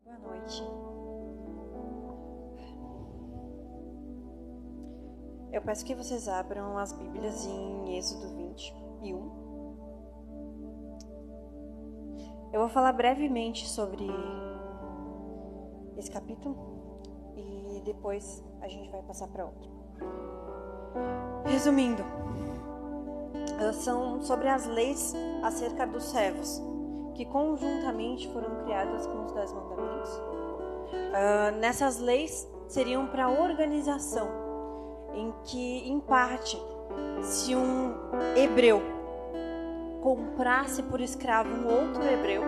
Boa noite. Eu peço que vocês abram as Bíblias em Êxodo 21. Eu vou falar brevemente sobre esse capítulo e depois a gente vai passar para outro. Resumindo, são sobre as leis acerca dos servos, que conjuntamente foram criadas com os 10 mandamentos. Nessas leis seriam para a organização, em que, em parte, se um hebreu comprasse por escravo um outro hebreu,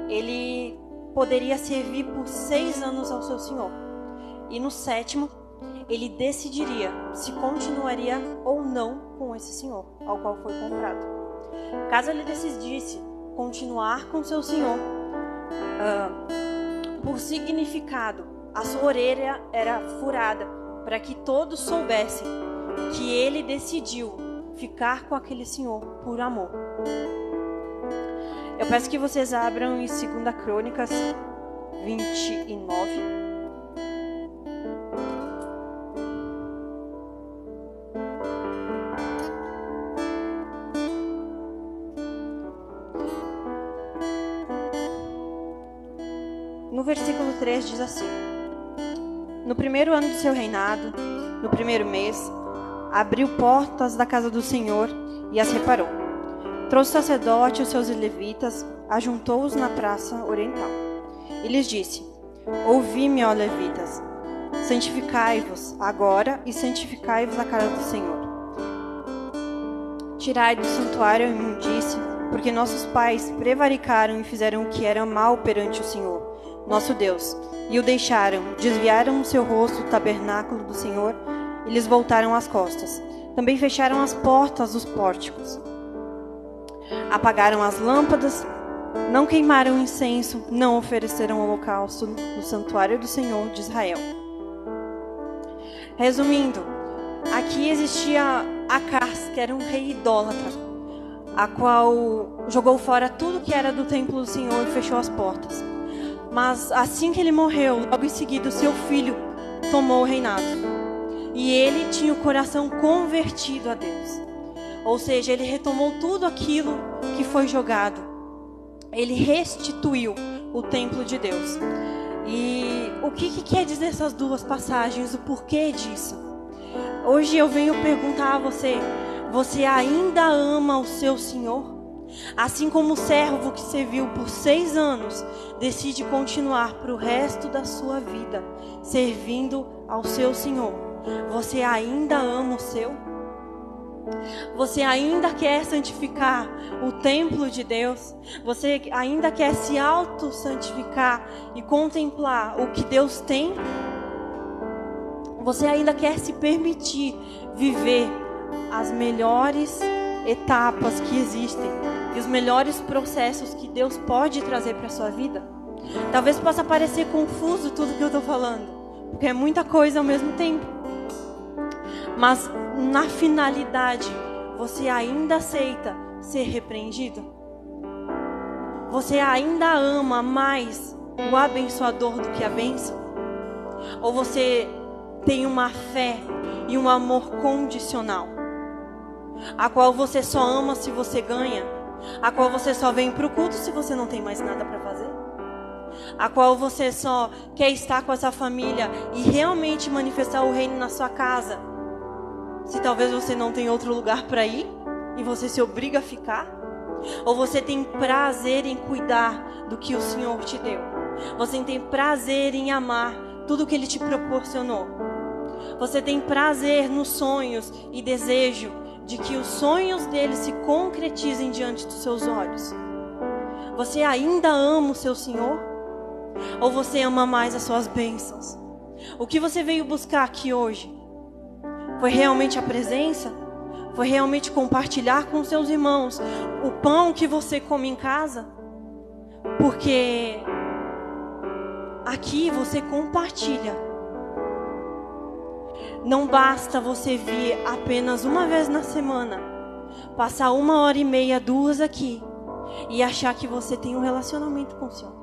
ele poderia servir por 6 anos ao seu senhor. E no 7º, ele decidiria se continuaria ou não com esse senhor ao qual foi comprado. Caso ele decidisse continuar com seu senhor, por significado, a sua orelha era furada para que todos soubessem que ele decidiu ficar com aquele senhor por amor. Eu peço que vocês abram em 2 Crônicas 29. No versículo 3 diz assim: No primeiro ano do seu reinado, no primeiro mês, abriu portas da casa do Senhor e as reparou. Trouxe o sacerdote e os seus levitas, ajuntou-os na praça oriental. E lhes disse: Ouvi-me, ó levitas, santificai-vos agora e santificai-vos a casa do Senhor. Tirai do santuário a imundície, porque nossos pais prevaricaram e fizeram o que era mal perante o Senhor, nosso Deus, e o deixaram, desviaram o seu rosto do tabernáculo do Senhor e lhes voltaram as costas. Também fecharam as portas dos pórticos. Apagaram as lâmpadas, não queimaram incenso, não ofereceram holocausto no santuário do Senhor de Israel. Resumindo, aqui existia Acaz, que era um rei idólatra, a qual jogou fora tudo que era do templo do Senhor e fechou as portas. Mas assim que ele morreu, logo em seguida, o seu filho tomou o reinado. E ele tinha o coração convertido a Deus. Ou seja, ele retomou tudo aquilo que foi jogado. Ele restituiu o templo de Deus. E o que quer dizer essas duas passagens? O porquê disso? Hoje eu venho perguntar a você: você ainda ama o seu Senhor? Assim como o servo que serviu por 6 anos decide continuar para o resto da sua vida servindo ao seu Senhor, você ainda ama o seu? Você ainda quer santificar o templo de Deus? Você ainda quer se auto-santificar e contemplar o que Deus tem? Você ainda quer se permitir viver as melhores etapas que existem e os melhores processos que Deus pode trazer para a sua vida? Talvez possa parecer confuso tudo que eu estou falando, porque é muita coisa ao mesmo tempo. Mas na finalidade, você ainda aceita ser repreendido? Você ainda ama mais o abençoador do que a bênção? Ou você tem uma fé e um amor condicional, a qual você só ama se você ganha, a qual você só vem para o culto se você não tem mais nada para fazer, a qual você só quer estar com essa família e realmente manifestar o reino na sua casa, se talvez você não tem outro lugar para ir e você se obriga a ficar? Ou você tem prazer em cuidar do que o Senhor te deu? Você tem prazer em amar tudo que Ele te proporcionou? Você tem prazer nos sonhos e desejo de que os sonhos dele se concretizem diante dos seus olhos? Você ainda ama o seu Senhor? Ou você ama mais as suas bênçãos? O que você veio buscar aqui hoje? Foi realmente a presença? Foi realmente compartilhar com seus irmãos o pão que você come em casa? Porque aqui você compartilha. Não basta você vir apenas uma vez na semana, passar 1h30, 2 aqui e achar que você tem um relacionamento com o Senhor.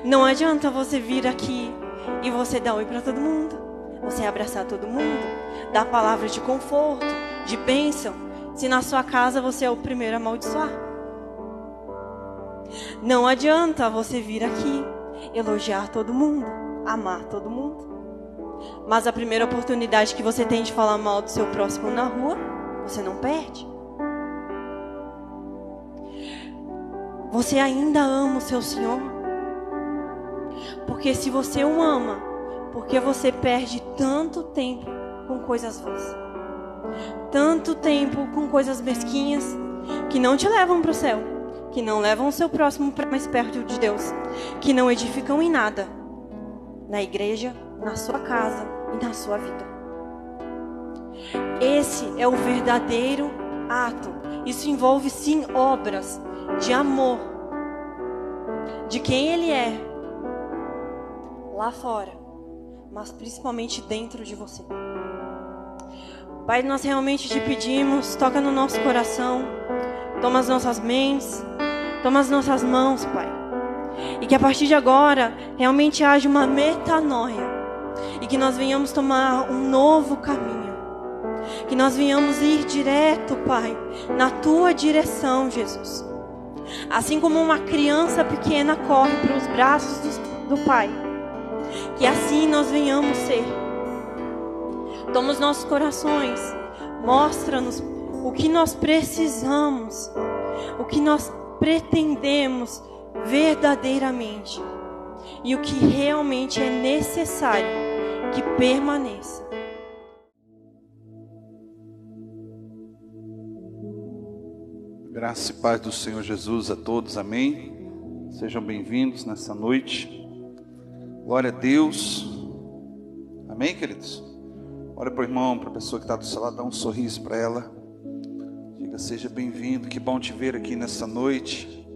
Não adianta você vir aqui e você dar oi para todo mundo, você abraçar todo mundo, dar palavras de conforto, de bênção, se na sua casa você é o primeiro a amaldiçoar. Não adianta você vir aqui, elogiar todo mundo, amar todo mundo, mas a primeira oportunidade que você tem de falar mal do seu próximo na rua, você não perde. Você ainda ama o seu Senhor? Porque se você o ama, porque você perde tanto tempo com coisas vãs, tanto tempo com coisas mesquinhas, que não te levam para o céu, que não levam o seu próximo para mais perto de Deus, que não edificam em nada, na igreja, na sua casa e na sua vida. Esse é o verdadeiro ato. Isso envolve sim obras de amor, de quem Ele é, lá fora, mas principalmente dentro de você. Pai, nós realmente te pedimos, toca no nosso coração, toma as nossas mentes, toma as nossas mãos, Pai. E que a partir de agora, realmente haja uma metanoia. E que nós venhamos tomar um novo caminho. Que nós venhamos ir direto, Pai, na Tua direção, Jesus. Assim como uma criança pequena corre para os braços do Pai. Que assim nós venhamos ser. Toma os nossos corações. Mostra-nos o que nós precisamos. O que nós pretendemos verdadeiramente. E o que realmente é necessário que permaneça. Graça e paz do Senhor Jesus a todos, amém? Sejam bem-vindos nessa noite. Glória a Deus. Amém, queridos? Olha para o irmão, para a pessoa que está do seu lado, dá um sorriso para ela. Diga, seja bem-vindo, que bom te ver aqui nessa noite.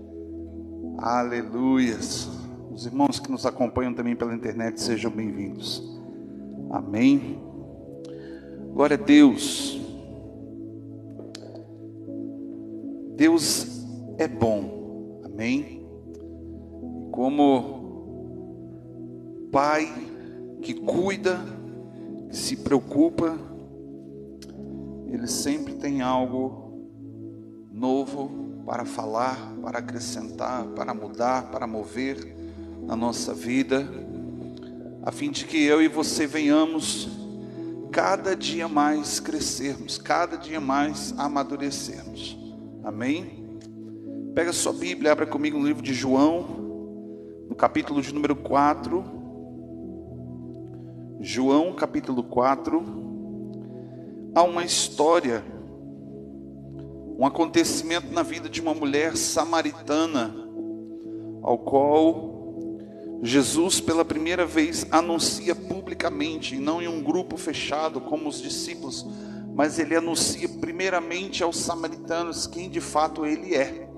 Aleluias. Os irmãos que nos acompanham também pela internet, sejam bem-vindos. Amém. Glória a Deus. Deus é bom, amém? Como Pai que cuida, que se preocupa, Ele sempre tem algo novo para falar, para acrescentar, para mudar, para mover na nossa vida, a fim de que eu e você venhamos cada dia mais crescermos, cada dia mais amadurecermos. Amém? Pega a sua Bíblia, abra comigo no livro de João, no capítulo de número 4. João, capítulo 4. Há uma história, um acontecimento na vida de uma mulher samaritana, ao qual Jesus pela primeira vez anuncia publicamente, e não em um grupo fechado como os discípulos, mas ele anuncia primeiramente aos samaritanos quem de fato ele é.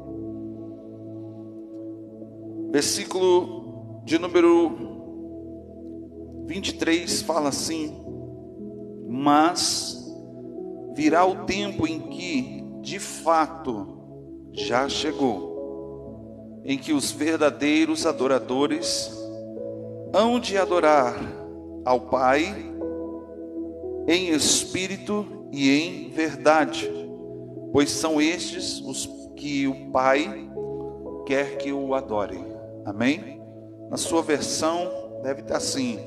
Versículo de número 23 fala assim: mas virá o tempo em que de fato já chegou, em que os verdadeiros adoradores hão de adorar ao Pai em espírito e em verdade, pois são estes os que o Pai quer que o adorem. Amém? Na sua versão deve estar assim: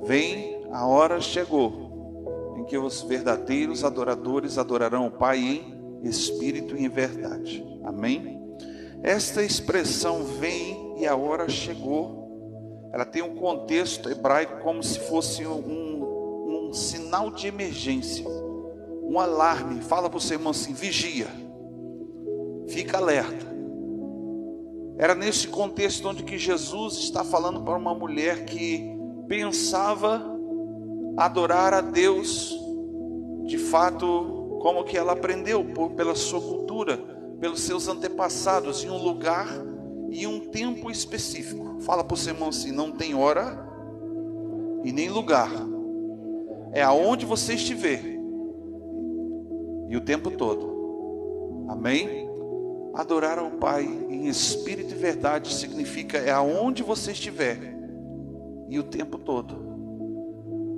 vem, a hora chegou, em que os verdadeiros adoradores adorarão o Pai em espírito e em verdade. Amém? Esta expressão vem e a hora chegou, ela tem um contexto hebraico como se fosse um sinal de emergência, um alarme. Fala para o seu irmão assim: vigia, fica alerta. Era nesse contexto onde que Jesus está falando para uma mulher que pensava adorar a Deus de fato como que ela aprendeu, pela sua cultura, pelos seus antepassados, em um lugar e um tempo específico. Fala para o seu irmão assim: não tem hora e nem lugar, é aonde você estiver e o tempo todo. Amém? Adorar ao Pai em espírito e verdade significa aonde você estiver e o tempo todo.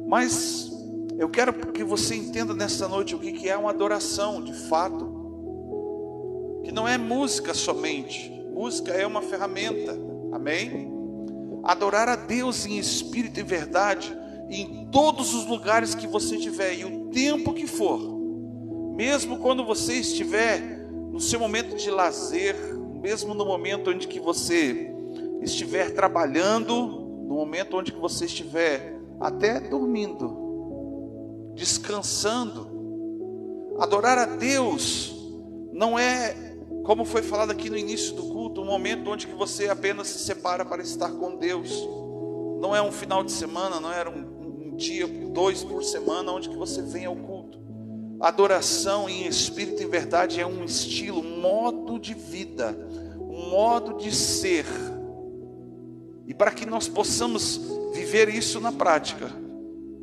Mas eu quero que você entenda nesta noite o que é uma adoração de fato. Que não é música somente. Música é uma ferramenta. Amém? Adorar a Deus em espírito e verdade em todos os lugares que você estiver e o tempo que for. Mesmo quando você estiver no seu momento de lazer, mesmo no momento onde que você estiver trabalhando, no momento onde que você estiver até dormindo, descansando. Adorar a Deus não é, como foi falado aqui no início do culto, um momento onde que você apenas se separa para estar com Deus. Não é um final de semana, não era um dia, 2 por semana, onde que você vem ao culto. Adoração em espírito e verdade é um estilo, um modo de vida, um modo de ser. E para que nós possamos viver isso na prática,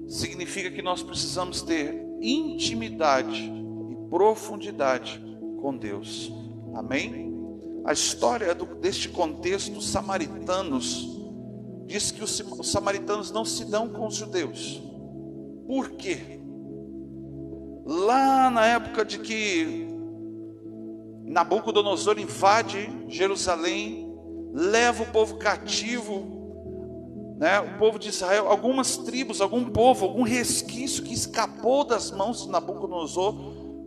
significa que nós precisamos ter intimidade e profundidade com Deus. Amém? A história deste contexto, os samaritanos, diz que os samaritanos não se dão com os judeus. Por quê? Lá na época de que Nabucodonosor invade Jerusalém, leva o povo cativo, o povo de Israel, algumas tribos, algum povo, algum resquício que escapou das mãos de Nabucodonosor,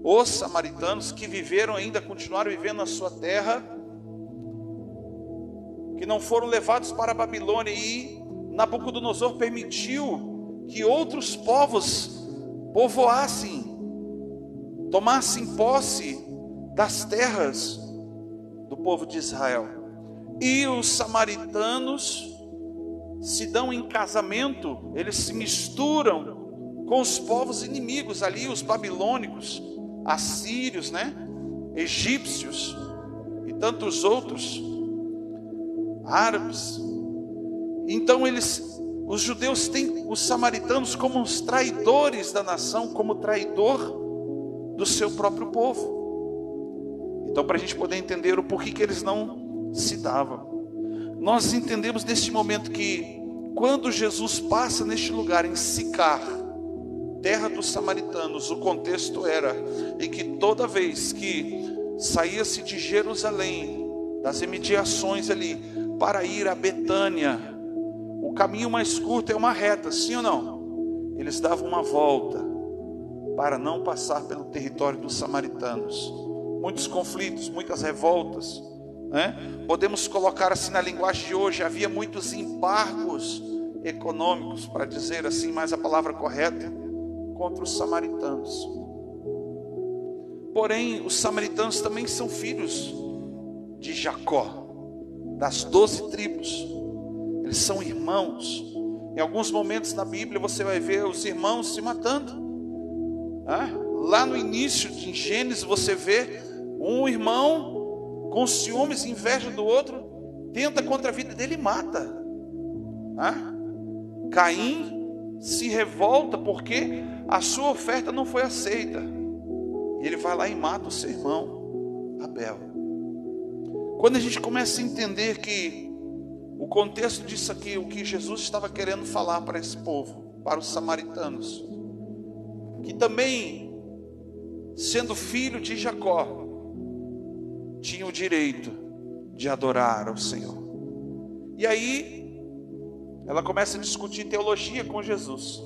os samaritanos que viveram ainda, continuaram vivendo na sua terra, que não foram levados para a Babilônia, e Nabucodonosor permitiu que outros povos povoassem, tomassem posse das terras do povo de Israel. E os samaritanos se dão em casamento, eles se misturam com os povos inimigos ali, os babilônicos, assírios, egípcios e tantos outros, árabes. Então os judeus têm os samaritanos como os traidores da nação, como traidor do seu próprio povo. Então, para a gente poder entender o porquê que eles não se davam, nós entendemos neste momento que quando Jesus passa neste lugar em Sicar, terra dos samaritanos, o contexto era em que toda vez que saía-se de Jerusalém, das imediações ali, para ir a Betânia, o caminho mais curto é uma reta, sim ou não? Eles davam uma volta para não passar pelo território dos samaritanos. Muitos conflitos, muitas revoltas, Podemos colocar assim na linguagem de hoje, havia muitos embargos econômicos, para dizer assim mais a palavra correta, contra os samaritanos. Porém, os samaritanos também são filhos de Jacó, das 12 tribos. Eles são irmãos. Em alguns momentos na Bíblia você vai ver os irmãos se matando. Lá no início de Gênesis você vê um irmão com ciúmes, inveja do outro, tenta contra a vida dele e mata. Caim se revolta porque a sua oferta não foi aceita. E ele vai lá e mata o seu irmão Abel. Quando a gente começa a entender que o contexto disso aqui, o que Jesus estava querendo falar para esse povo, para os samaritanos, que também, sendo filho de Jacó, tinha o direito de adorar ao Senhor. E aí ela começa a discutir teologia com Jesus.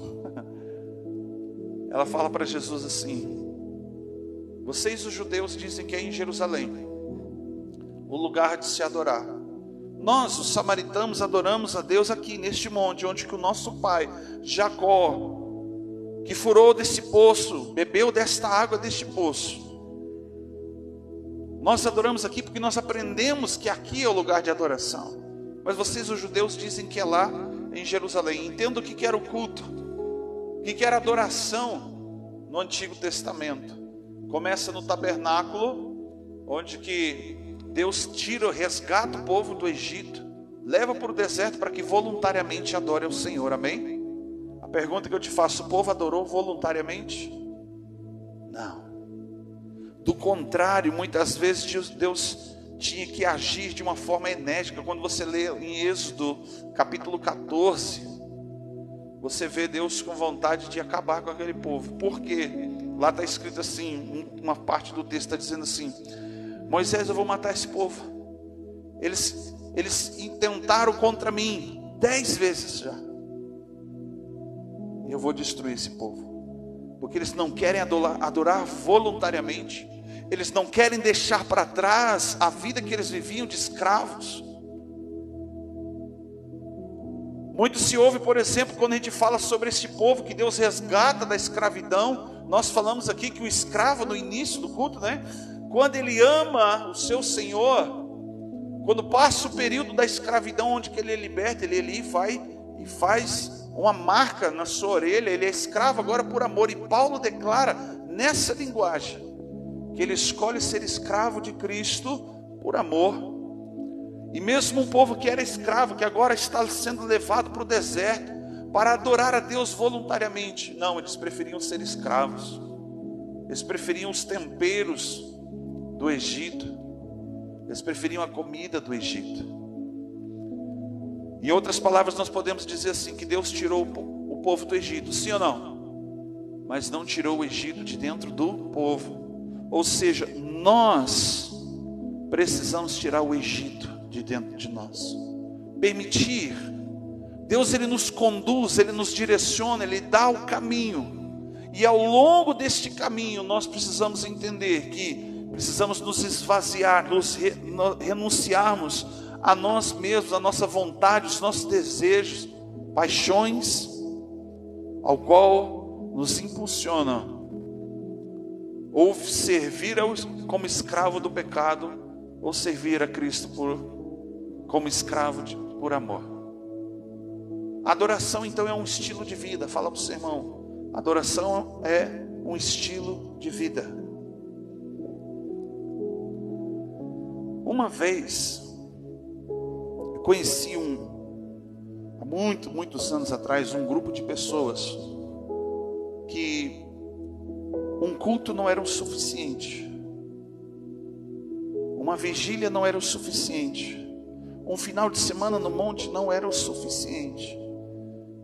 Ela fala para Jesus assim: vocês os judeus dizem que é em Jerusalém o lugar de se adorar. Nós os samaritanos adoramos a Deus aqui neste monte, onde que o nosso pai Jacó, que furou desse poço, bebeu desta água deste poço. Nós adoramos aqui porque nós aprendemos que aqui é o lugar de adoração. Mas vocês os judeus dizem que é lá em Jerusalém. Entenda o que era o culto, o que era adoração no Antigo Testamento. Começa no tabernáculo, onde que Deus resgata o povo do Egito, leva para o deserto para que voluntariamente adore ao Senhor. Amém? A pergunta que eu te faço: o povo adorou voluntariamente? Não. Do contrário, muitas vezes Deus tinha que agir de uma forma enérgica. Quando você lê em Êxodo capítulo 14, você vê Deus com vontade de acabar com aquele povo. Por quê? Lá está escrito assim, uma parte do texto está dizendo assim: Moisés, eu vou matar esse povo. Eles intentaram contra mim 10 vezes já. Eu vou destruir esse povo, porque eles não querem adorar voluntariamente. Eles não querem deixar para trás a vida que eles viviam de escravos. Muito se ouve, por exemplo, quando a gente fala sobre esse povo que Deus resgata da escravidão. Nós falamos aqui que o escravo, no início do culto, né? Quando ele ama o seu Senhor, quando passa o período da escravidão, onde que ele é liberto, ele vai e faz uma marca na sua orelha. Ele é escravo agora por amor. E Paulo declara nessa linguagem que ele escolhe ser escravo de Cristo por amor. E mesmo um povo que era escravo, que agora está sendo levado para o deserto para adorar a Deus voluntariamente, não, eles preferiam ser escravos. Eles preferiam os temperos do Egito. Eles preferiam a comida do Egito. Em outras palavras, nós podemos dizer assim, que Deus tirou o povo do Egito, sim ou não? Mas não tirou o Egito de dentro do povo. Ou seja, nós precisamos tirar o Egito de dentro de nós. Permitir. Deus, Ele nos conduz, Ele nos direciona, Ele dá o caminho. E ao longo deste caminho, nós precisamos entender que precisamos nos esvaziar, renunciarmos a nós mesmos, a nossa vontade, os nossos desejos, paixões, ao qual nos impulsionam. Ou servir como escravo do pecado, ou servir a Cristo como escravo por amor. Adoração então é um estilo de vida. Fala para o seu irmão, adoração é um estilo de vida. Uma vez, eu conheci há muitos anos atrás, um grupo de pessoas que um culto não era o suficiente, uma vigília não era o suficiente, um final de semana no monte não era o suficiente.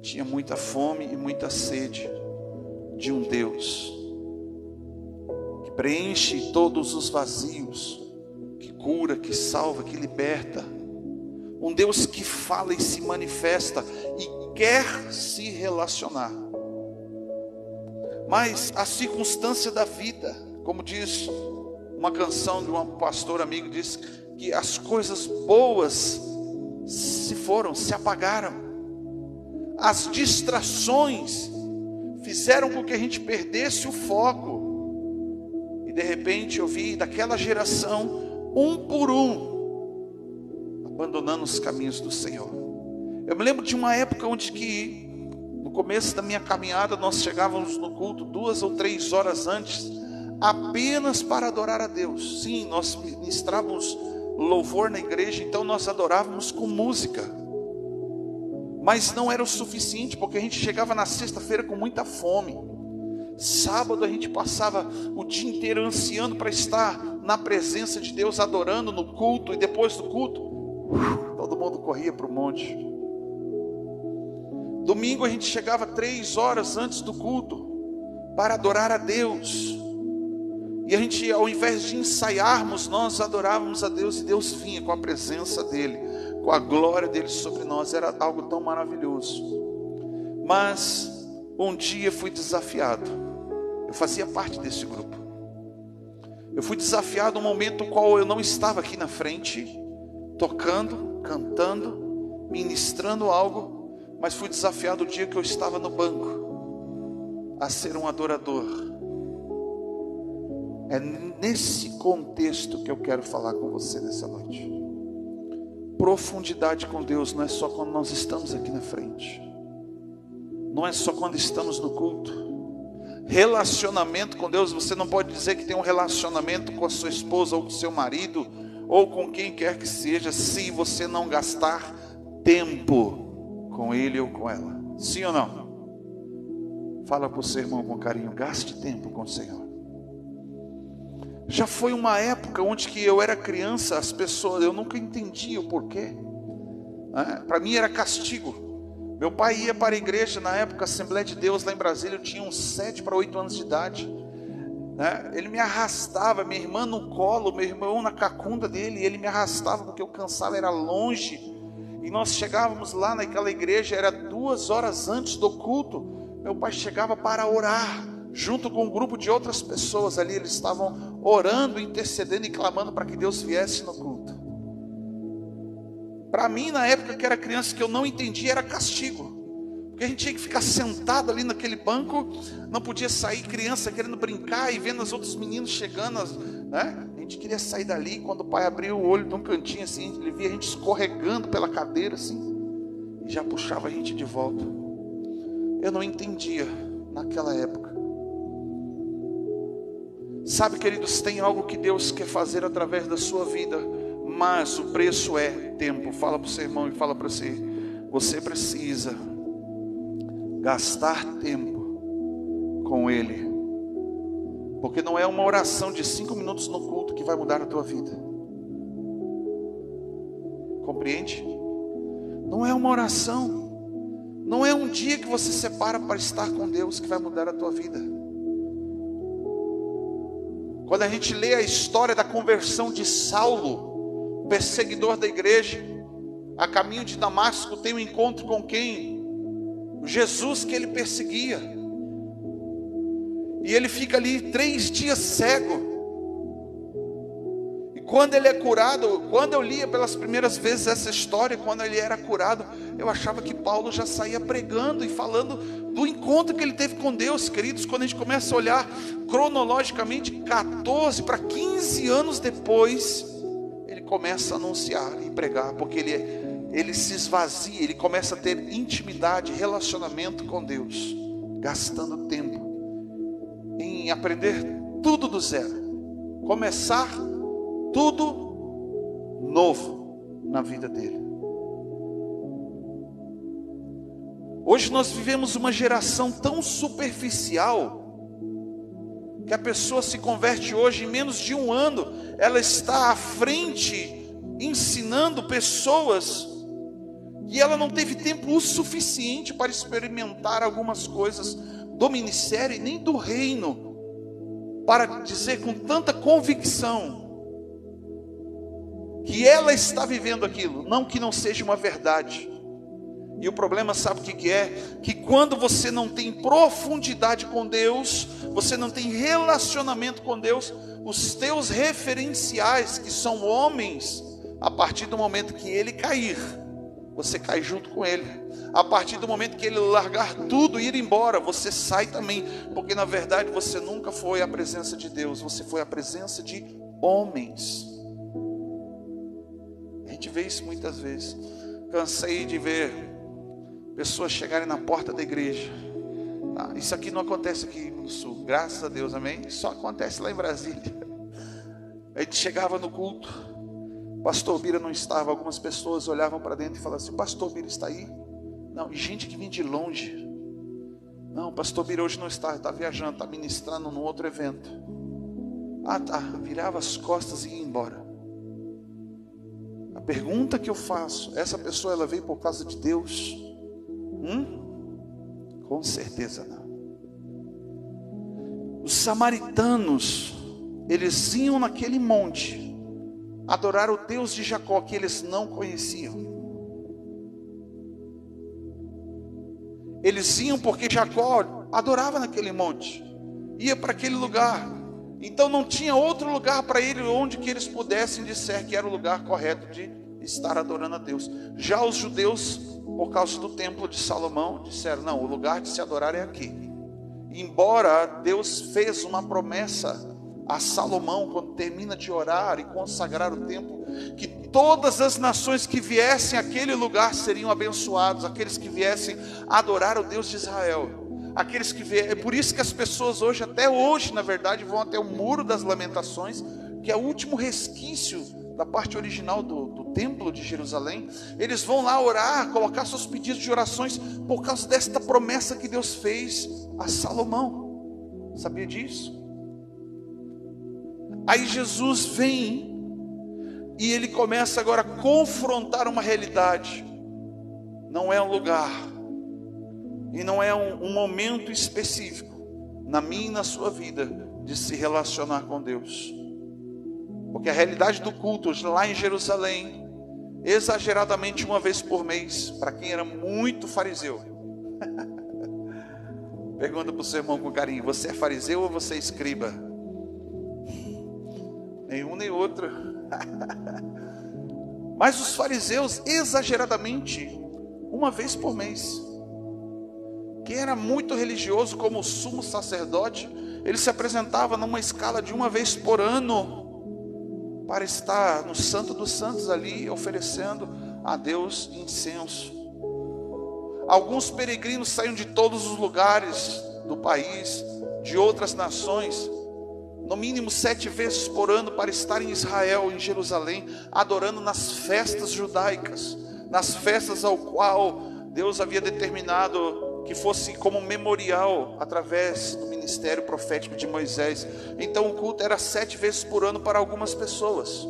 Tinha muita fome e muita sede de um Deus que preenche todos os vazios, que cura, que salva, que liberta. Um Deus que fala e se manifesta e quer se relacionar. Mas a circunstância da vida, como diz uma canção de um pastor amigo, diz que as coisas boas se apagaram. As distrações fizeram com que a gente perdesse o foco. E de repente eu vi daquela geração, um por um, abandonando os caminhos do Senhor. Eu me lembro de uma época onde que no começo da minha caminhada, nós chegávamos no culto 2 ou 3 horas antes, apenas para adorar a Deus. Sim, nós ministrávamos louvor na igreja, então nós adorávamos com música. Mas não era o suficiente, porque a gente chegava na sexta-feira com muita fome. Sábado a gente passava o dia inteiro ansiando para estar na presença de Deus, adorando no culto, e depois do culto, todo mundo corria para o monte. Domingo a gente chegava 3 horas antes do culto para adorar a Deus. E a gente, ao invés de ensaiarmos, nós adorávamos a Deus, e Deus vinha com a presença dEle, com a glória dEle sobre nós. Era algo tão maravilhoso. Mas um dia fui desafiado. Eu fazia parte desse grupo. Eu fui desafiado num momento no qual eu não estava aqui na frente, tocando, cantando, ministrando algo. Mas fui desafiado o dia que eu estava no banco a ser um adorador. É nesse contexto que eu quero falar com você nessa noite. Profundidade com Deus não é só quando nós estamos aqui na frente, não é só quando estamos no culto. Relacionamento com Deus, você não pode dizer que tem um relacionamento com a sua esposa ou com o seu marido ou com quem quer que seja, se você não gastar tempo com ele ou com ela. Sim ou não? Fala para o seu irmão com carinho, gaste tempo com o Senhor. Já foi uma época onde que eu era criança, as pessoas, eu nunca entendia o porquê. Para mim era castigo. Meu pai ia para a igreja na época, Assembleia de Deus lá em Brasília, eu tinha uns 7 para 8 anos de idade. Ele me arrastava, minha irmã no colo, meu irmão na cacunda dele, e ele me arrastava porque eu cansava, era longe. E nós chegávamos lá naquela igreja, era 2 horas antes do culto. Meu pai chegava para orar, junto com um grupo de outras pessoas ali. Eles estavam orando, intercedendo e clamando para que Deus viesse no culto. Para mim, na época que era criança, que eu não entendia, era castigo. Porque a gente tinha que ficar sentado ali naquele banco, não podia sair, criança querendo brincar e vendo os outros meninos chegando, né? A gente queria sair dali. Quando o pai abriu o olho de um cantinho assim, ele via a gente escorregando pela cadeira assim, e já puxava a gente de volta. Eu não entendia naquela época. Sabe, queridos, tem algo que Deus quer fazer através da sua vida, mas o preço é tempo. Fala para o seu irmão e fala para você: você precisa gastar tempo com Ele, porque não é uma oração de 5 minutos no culto que vai mudar a tua vida. Compreende? Não é uma oração, não é um dia que você separa para estar com Deus que vai mudar a tua vida. Quando a gente lê a história da conversão de Saulo, perseguidor da igreja, a caminho de Damasco, tem um encontro com quem? Jesus, que ele perseguia. E ele fica ali 3 dias cego. E quando ele é curado, quando eu lia pelas primeiras vezes essa história, quando ele era curado, eu achava que Paulo já saía pregando e falando do encontro que ele teve com Deus. Queridos, quando a gente começa a olhar cronologicamente, 14 para 15 anos depois, ele começa a anunciar e pregar, porque ele se esvazia, ele começa a ter intimidade, relacionamento com Deus, gastando tempo em aprender tudo do zero, começar tudo novo na vida dele. Hoje nós vivemos uma geração tão superficial, que a pessoa se converte hoje em menos de 1 ano, ela está à frente, ensinando pessoas, e ela não teve tempo o suficiente para experimentar algumas coisas do ministério e nem do reino, para dizer com tanta convicção que ela está vivendo aquilo, não que não seja uma verdade. E o problema, sabe o que é? Que quando você não tem profundidade com Deus, você não tem relacionamento com Deus, os teus referenciais, que são homens, a partir do momento que ele cair, você cai junto com ele. A partir do momento que ele largar tudo e ir embora, você sai também. Porque na verdade você nunca foi à presença de Deus, você foi à presença de homens. A gente vê isso muitas vezes. Cansei de ver pessoas chegarem na porta da igreja. Isso aqui não acontece aqui no sul, graças a Deus, amém? Só acontece lá em Brasília. A gente chegava no culto, Pastor Bira não estava, algumas pessoas olhavam para dentro e falavam assim: Pastor Bira está aí? Não, e gente que vem de longe. Não, Pastor Bira hoje não está viajando, está ministrando num outro evento. Virava as costas e ia embora. A pergunta que eu faço: essa pessoa, ela veio por causa de Deus? Com certeza não. Os samaritanos, eles iam naquele monte adorar o Deus de Jacó, que eles não conheciam. Eles iam porque Jacó adorava naquele monte, ia para aquele lugar. Então não tinha outro lugar para ele onde que eles pudessem dizer que era o lugar correto de estar adorando a Deus. Já os judeus, por causa do templo de Salomão, disseram: não, o lugar de se adorar é aqui. Embora Deus fez uma promessa a Salomão, quando termina de orar e consagrar o templo, que todas as nações que viessem àquele lugar seriam abençoados, aqueles que viessem adorar o Deus de Israel, aqueles que viessem. É por isso que as pessoas hoje, até hoje, na verdade, vão até o Muro das Lamentações, que é o último resquício da parte original do templo de Jerusalém. Eles vão lá orar, colocar seus pedidos de orações, por causa desta promessa que Deus fez a Salomão. Sabia disso? Aí Jesus vem e ele começa agora a confrontar uma realidade. Não é um lugar e não é um momento específico na minha e na sua vida de se relacionar com Deus. Porque a realidade do culto lá em Jerusalém, exageradamente uma vez por mês, para quem era muito fariseu. Pergunta para o seu irmão com carinho: você é fariseu ou você é escriba? Nenhum nem outro. Mas os fariseus, exageradamente, uma vez por mês. Quem era muito religioso, como o sumo sacerdote, ele se apresentava numa escala de uma vez por ano, para estar no Santo dos Santos ali, oferecendo a Deus incenso. Alguns peregrinos saíam de todos os lugares do país, de outras nações, no mínimo 7 vezes por ano, para estar em Israel, em Jerusalém, adorando nas festas judaicas, nas festas ao qual Deus havia determinado que fosse como memorial, através do ministério profético de Moisés. Então o culto era 7 vezes por ano para algumas pessoas.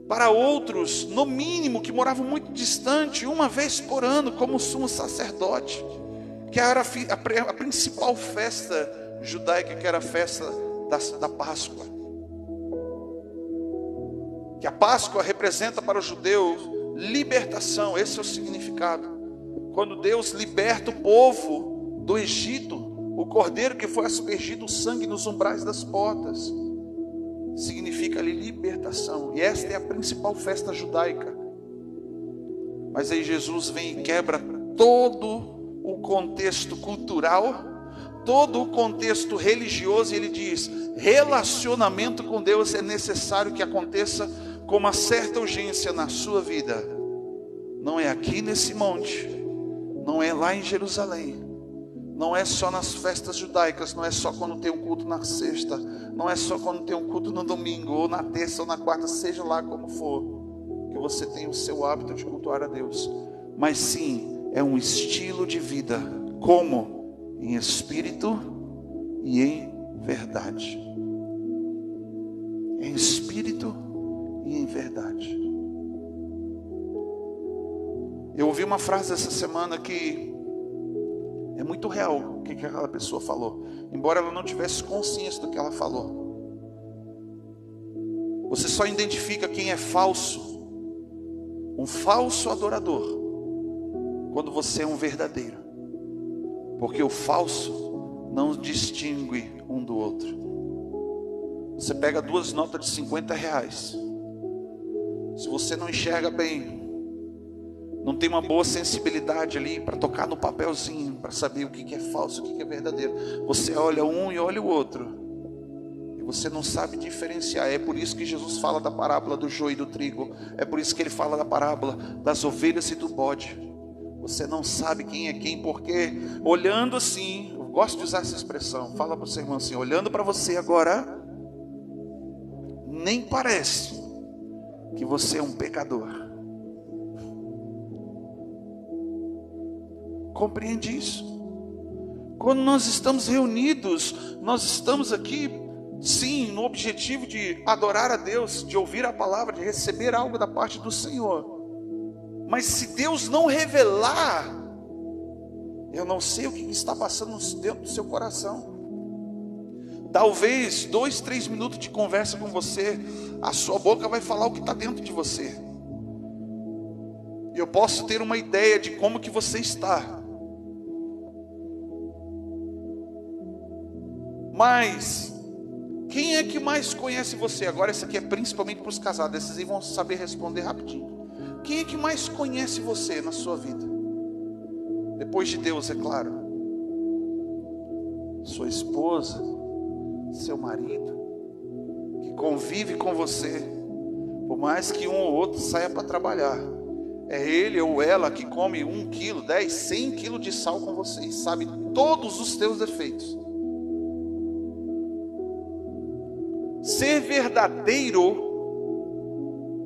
Para outros, no mínimo, que moravam muito distante, uma vez por ano, como o sumo sacerdote, que era a principal festa judaica, que era a festa da Páscoa. Que a Páscoa representa para o judeu libertação, esse é o significado. Quando Deus liberta o povo do Egito, o cordeiro que foi aspergido o sangue nos umbrais das portas, significa ali libertação. E esta é a principal festa judaica. Mas aí Jesus vem e quebra todo o contexto cultural, todo o contexto religioso, e ele diz: relacionamento com Deus é necessário que aconteça com uma certa urgência na sua vida. Não é aqui nesse monte, não é lá em Jerusalém, não é só nas festas judaicas, não é só quando tem um culto na sexta, não é só quando tem um culto no domingo, ou na terça ou na quarta, seja lá como for, que você tem o seu hábito de cultuar a Deus. Mas sim, é um estilo de vida. Como? Em espírito e em verdade. Em espírito e em verdade. Eu ouvi uma frase essa semana que é muito real, o que aquela pessoa falou, embora ela não tivesse consciência do que ela falou. Você só identifica quem é falso, um falso adorador, quando você é um verdadeiro. Porque o falso não distingue um do outro. Você pega 2 notas de 50 reais. Se você não enxerga bem, não tem uma boa sensibilidade ali para tocar no papelzinho, para saber o que é falso, o que é verdadeiro, você olha um e olha o outro, e você não sabe diferenciar. É por isso que Jesus fala da parábola do joio e do trigo. É por isso que ele fala da parábola das ovelhas e do bode. Você não sabe quem é quem, porque olhando assim, eu gosto de usar essa expressão, fala para o seu irmão assim: olhando para você agora, nem parece que você é um pecador. Compreende isso? Quando nós estamos reunidos, nós estamos aqui, sim, no objetivo de adorar a Deus, de ouvir a palavra, de receber algo da parte do Senhor. Mas se Deus não revelar, eu não sei o que está passando dentro do seu coração. Talvez 2, 3 minutos de conversa com você, a sua boca vai falar o que está dentro de você. E eu posso ter uma ideia de como que você está. Mas quem é que mais conhece você? Agora esse aqui é principalmente para os casados, esses aí vão saber responder rapidinho. Quem é que mais conhece você na sua vida? Depois de Deus, é claro. Sua esposa, seu marido, que convive com você, por mais que um ou outro saia para trabalhar. É ele ou ela que come 1 quilo, 10, 100 quilos de sal com você e sabe todos os teus defeitos. Ser verdadeiro,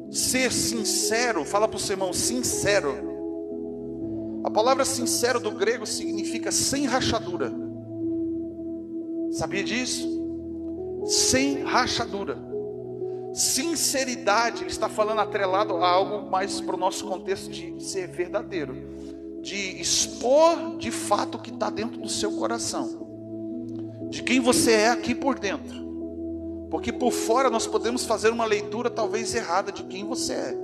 ser sincero, fala para o seu irmão, sincero. A palavra sincero do grego significa sem rachadura. Sabia disso? sem rachadura. Sinceridade, ele está falando atrelado a algo mais para o nosso contexto de ser verdadeiro, de expor de fato o que está dentro do seu coração, de quem você é aqui por dentro. Porque por fora nós podemos fazer uma leitura talvez errada de quem você é,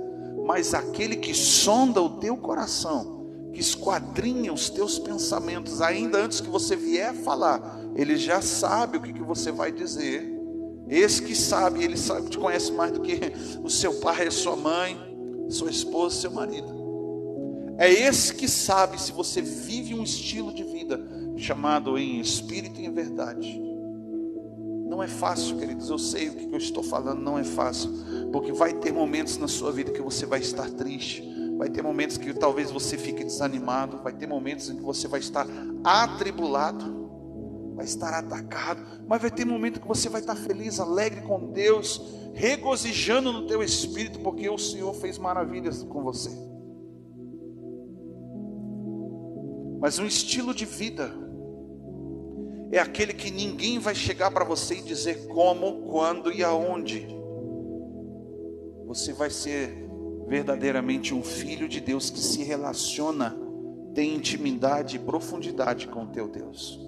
mas aquele que sonda o teu coração, que esquadrinha os teus pensamentos, ainda antes que você vier falar, ele já sabe o que você vai dizer. Esse que sabe, ele sabe, te conhece mais do que o seu pai, a sua mãe, sua esposa, seu marido. É esse que sabe se você vive um estilo de vida chamado em espírito e em verdade. Não é fácil, queridos, eu sei o que eu estou falando, não é fácil, porque vai ter momentos na sua vida que você vai estar triste, vai ter momentos que talvez você fique desanimado, vai ter momentos em que você vai estar atribulado, vai estar atacado, mas vai ter momento que você vai estar feliz, alegre com Deus, regozijando no teu espírito, porque o Senhor fez maravilhas com você. Mas um estilo de vida é aquele que ninguém vai chegar para você e dizer como, quando e aonde. Você vai ser verdadeiramente um filho de Deus que se relaciona, tem intimidade e profundidade com o teu Deus.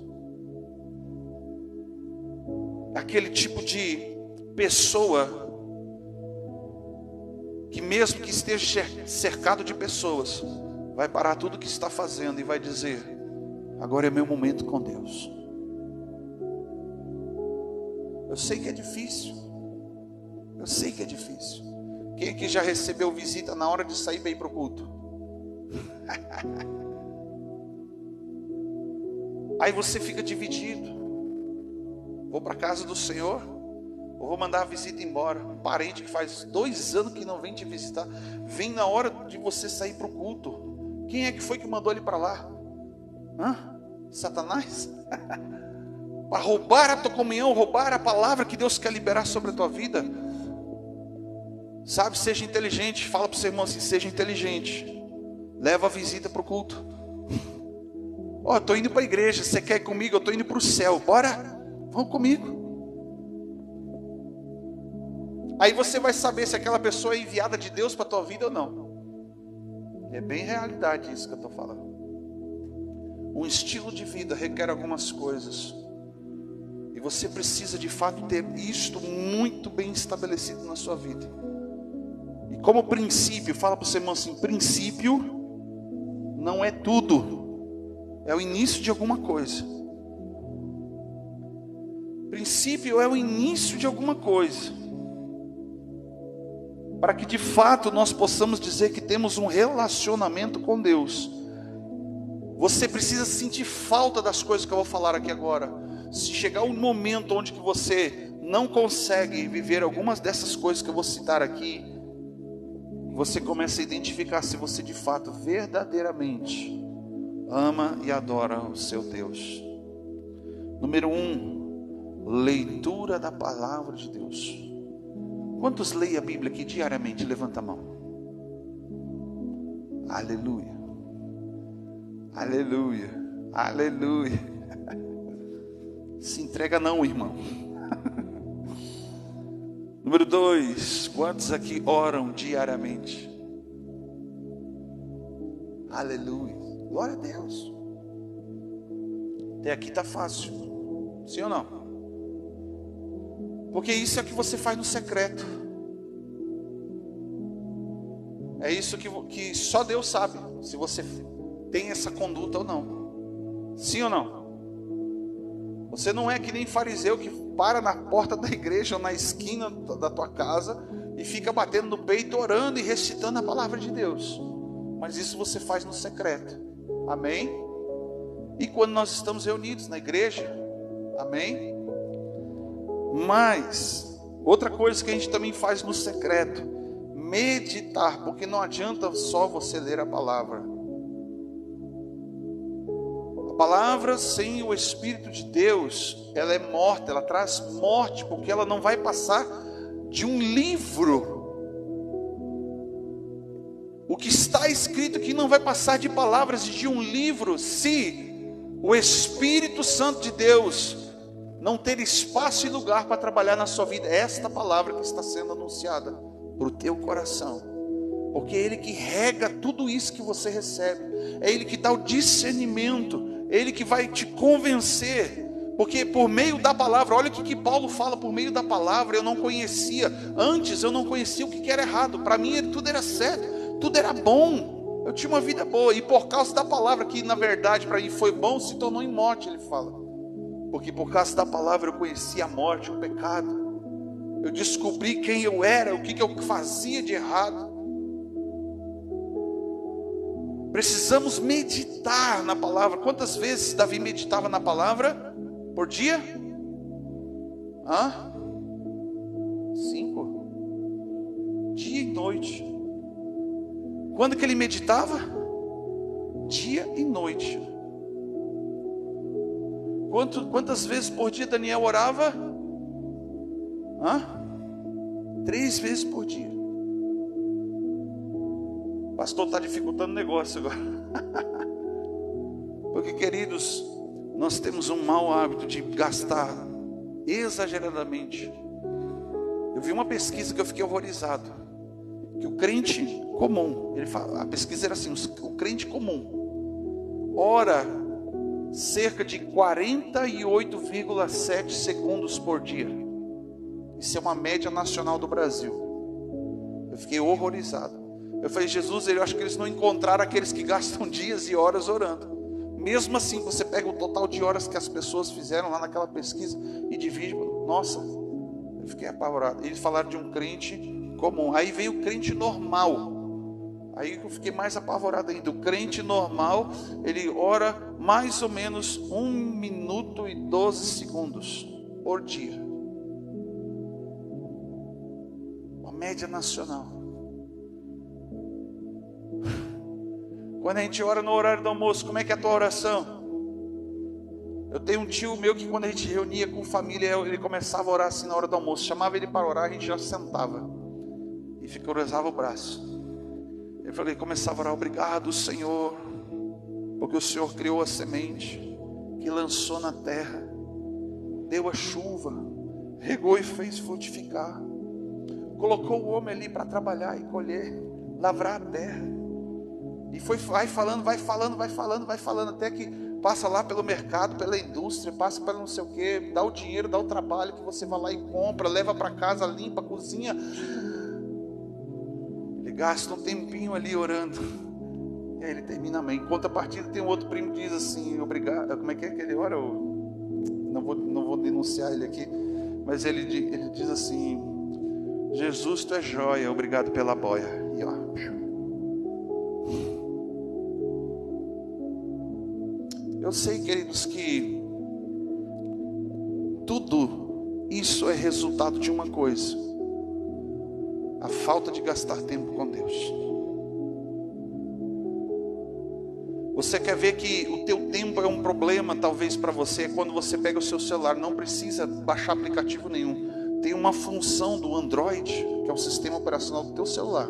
Aquele tipo de pessoa que mesmo que esteja cercado de pessoas, vai parar tudo o que está fazendo e vai dizer: agora é meu momento com Deus. Eu sei que é difícil. Eu sei que é difícil. Quem aqui já recebeu visita na hora de sair para ir para o culto? Aí você fica dividido. Vou para a casa do Senhor, ou vou mandar a visita embora? Um parente que faz 2 anos que não vem te visitar, vem na hora de você sair para o culto. Quem é que foi que mandou ele para lá? Satanás? Para roubar a tua comunhão, roubar a palavra que Deus quer liberar sobre a tua vida. Sabe, seja inteligente. Fala para o seu irmão assim: seja inteligente. Leva a visita para o culto. Ó, estou indo para a igreja, você quer ir comigo? Eu estou indo para o céu, bora? Vão comigo. Aí você vai saber se aquela pessoa é enviada de Deus para a tua vida ou não. É bem realidade isso que eu estou falando. Um estilo de vida requer algumas coisas, e você precisa de fato ter isto muito bem estabelecido na sua vida. E como princípio, fala para o seu irmão assim: princípio não é tudo, é o início de alguma coisa. Princípio é o início de alguma coisa, para que de fato nós possamos dizer que temos um relacionamento com Deus. Você precisa sentir falta das coisas que eu vou falar aqui agora. Se chegar um momento onde que você não consegue viver algumas dessas coisas que eu vou citar aqui, você começa a identificar se você de fato verdadeiramente ama e adora o seu Deus. Número 1, leitura da palavra de Deus. Quantos leem a Bíblia aqui diariamente? Levanta a mão. Aleluia. Aleluia. Aleluia. Se entrega não, irmão. Número 2, quantos aqui oram diariamente? Aleluia. Glória a Deus. Até aqui está fácil. Sim ou não? Porque isso é o que você faz no secreto. É isso que só Deus sabe, se você tem essa conduta ou não. Sim ou não? Você não é que nem fariseu que para na porta da igreja ou na esquina da tua casa e fica batendo no peito, orando e recitando a palavra de Deus. Mas isso você faz no secreto. Amém? E quando nós estamos reunidos na igreja, amém? Mas outra coisa que a gente também faz no secreto: meditar, porque não adianta só você ler a palavra. A palavra sem o Espírito de Deus, ela é morta, ela traz morte, porque ela não vai passar de um livro. O que está escrito aqui não vai passar de palavras de um livro, se o Espírito Santo de Deus não ter espaço e lugar para trabalhar na sua vida. É esta palavra que está sendo anunciada para o teu coração, porque é Ele que rega tudo isso que você recebe, é Ele que dá o discernimento, é Ele que vai te convencer. Porque por meio da palavra, olha o que Paulo fala, por meio da palavra eu não conhecia, antes eu não conhecia o que era errado, para mim tudo era certo, tudo era bom, eu tinha uma vida boa, e por causa da palavra, que na verdade para mim foi bom, se tornou em morte, ele fala, porque por causa da palavra eu conheci a morte, o pecado, eu descobri quem eu era, o que eu fazia de errado. Precisamos meditar na palavra. Quantas vezes Davi meditava na palavra por dia? 5. Dia e noite. Quando que ele meditava? Dia e noite. Quantas vezes por dia Daniel orava? 3 vezes por dia. O pastor está dificultando o negócio agora. Porque, queridos, nós temos um mau hábito de gastar exageradamente. Eu vi uma pesquisa que eu fiquei horrorizado, que o crente comum, a pesquisa era assim, o crente comum ora cerca de 48,7 segundos por dia. Isso é uma média nacional do Brasil. Eu fiquei horrorizado. Eu falei, Jesus, eu acho que eles não encontraram aqueles que gastam dias e horas orando. Mesmo assim, você pega o total de horas que as pessoas fizeram lá naquela pesquisa e divide. Nossa, eu fiquei apavorado. Eles falaram de um crente comum. Aí veio o crente normal. Aí eu fiquei mais apavorado ainda. O crente normal, ele ora mais ou menos 1 minuto e 12 segundos por dia. Uma média nacional. Quando a gente ora no horário do almoço, como é que é a tua oração? Eu tenho um tio meu que quando a gente reunia com família, ele começava a orar assim na hora do almoço. Chamava ele para orar, a gente já sentava e cruzava o braço. Ele começava a orar, obrigado Senhor, porque o Senhor criou a semente, que lançou na terra, deu a chuva, regou e fez frutificar, colocou o homem ali para trabalhar e colher, lavrar a terra. E vai falando, até que passa lá pelo mercado, pela indústria, passa pelo não sei o que, dá o dinheiro, dá o trabalho, que você vai lá e compra, leva para casa, limpa, cozinha. Ele gasta um tempinho ali orando, e aí ele termina amém. Em contrapartida tem um outro primo que diz assim, obrigado, como é que ele ora? Não vou denunciar ele aqui, mas ele diz assim, Jesus, tu é joia, obrigado pela boia. E ó, eu sei, queridos, que tudo isso é resultado de uma coisa: a falta de gastar tempo com Deus. Você quer ver que o teu tempo é um problema, talvez para você, é quando você pega o seu celular, não precisa baixar aplicativo nenhum. Tem uma função do Android, que é o sistema operacional do teu celular,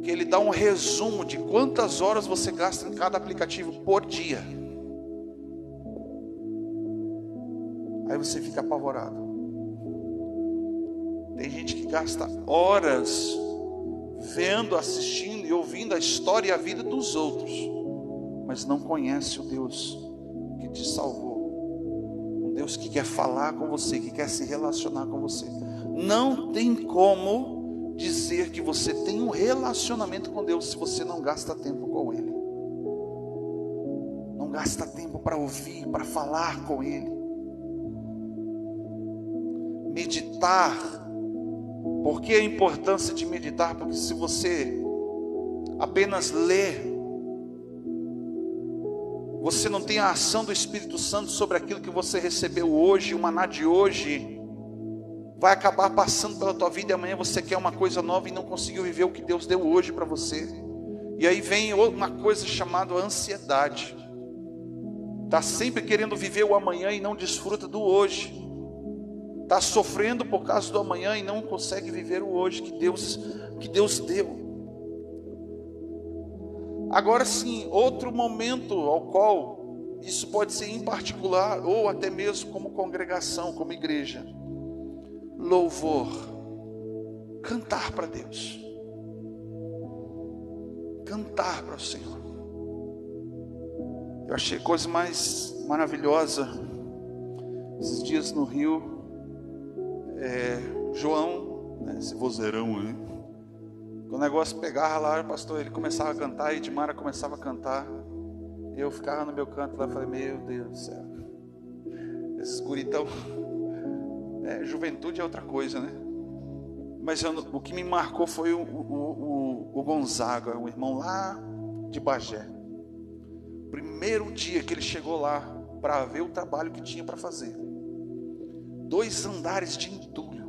que ele dá um resumo de quantas horas você gasta em cada aplicativo por dia. Aí você fica apavorado. Tem gente que gasta horas vendo, assistindo e ouvindo a história e a vida dos outros, mas não conhece o Deus que te salvou, um Deus que quer falar com você, que quer se relacionar com você. Não tem como dizer que você tem um relacionamento com Deus se você não gasta tempo com Ele, não gasta tempo para ouvir, para falar com Ele. Meditar. Por que a importância de meditar? Porque se você apenas lê, você não tem a ação do Espírito Santo sobre aquilo que você recebeu hoje, o maná de hoje, vai acabar passando pela tua vida e amanhã você quer uma coisa nova e não conseguiu viver o que Deus deu hoje para você. E aí vem uma coisa chamada ansiedade. Está sempre querendo viver o amanhã e não desfruta do hoje. Está sofrendo por causa do amanhã e não consegue viver o hoje que Deus deu. Agora sim, outro momento ao qual Isso pode ser em particular ou até mesmo como congregação, como igreja. Louvor, cantar para Deus, cantar para o Senhor. Eu achei a coisa mais maravilhosa esses dias no Rio. João, né, esse vozeirão aí, o negócio pegava lá, pastor, ele começava a cantar, e Edmara começava a cantar, e eu ficava no meu canto lá, falei, meu Deus do céu, esses guritão, juventude é outra coisa, né? Mas o que me marcou foi o Gonzaga, um irmão lá de Bagé. Primeiro dia que ele chegou lá para ver o trabalho que tinha para fazer, 2 andares de entulho.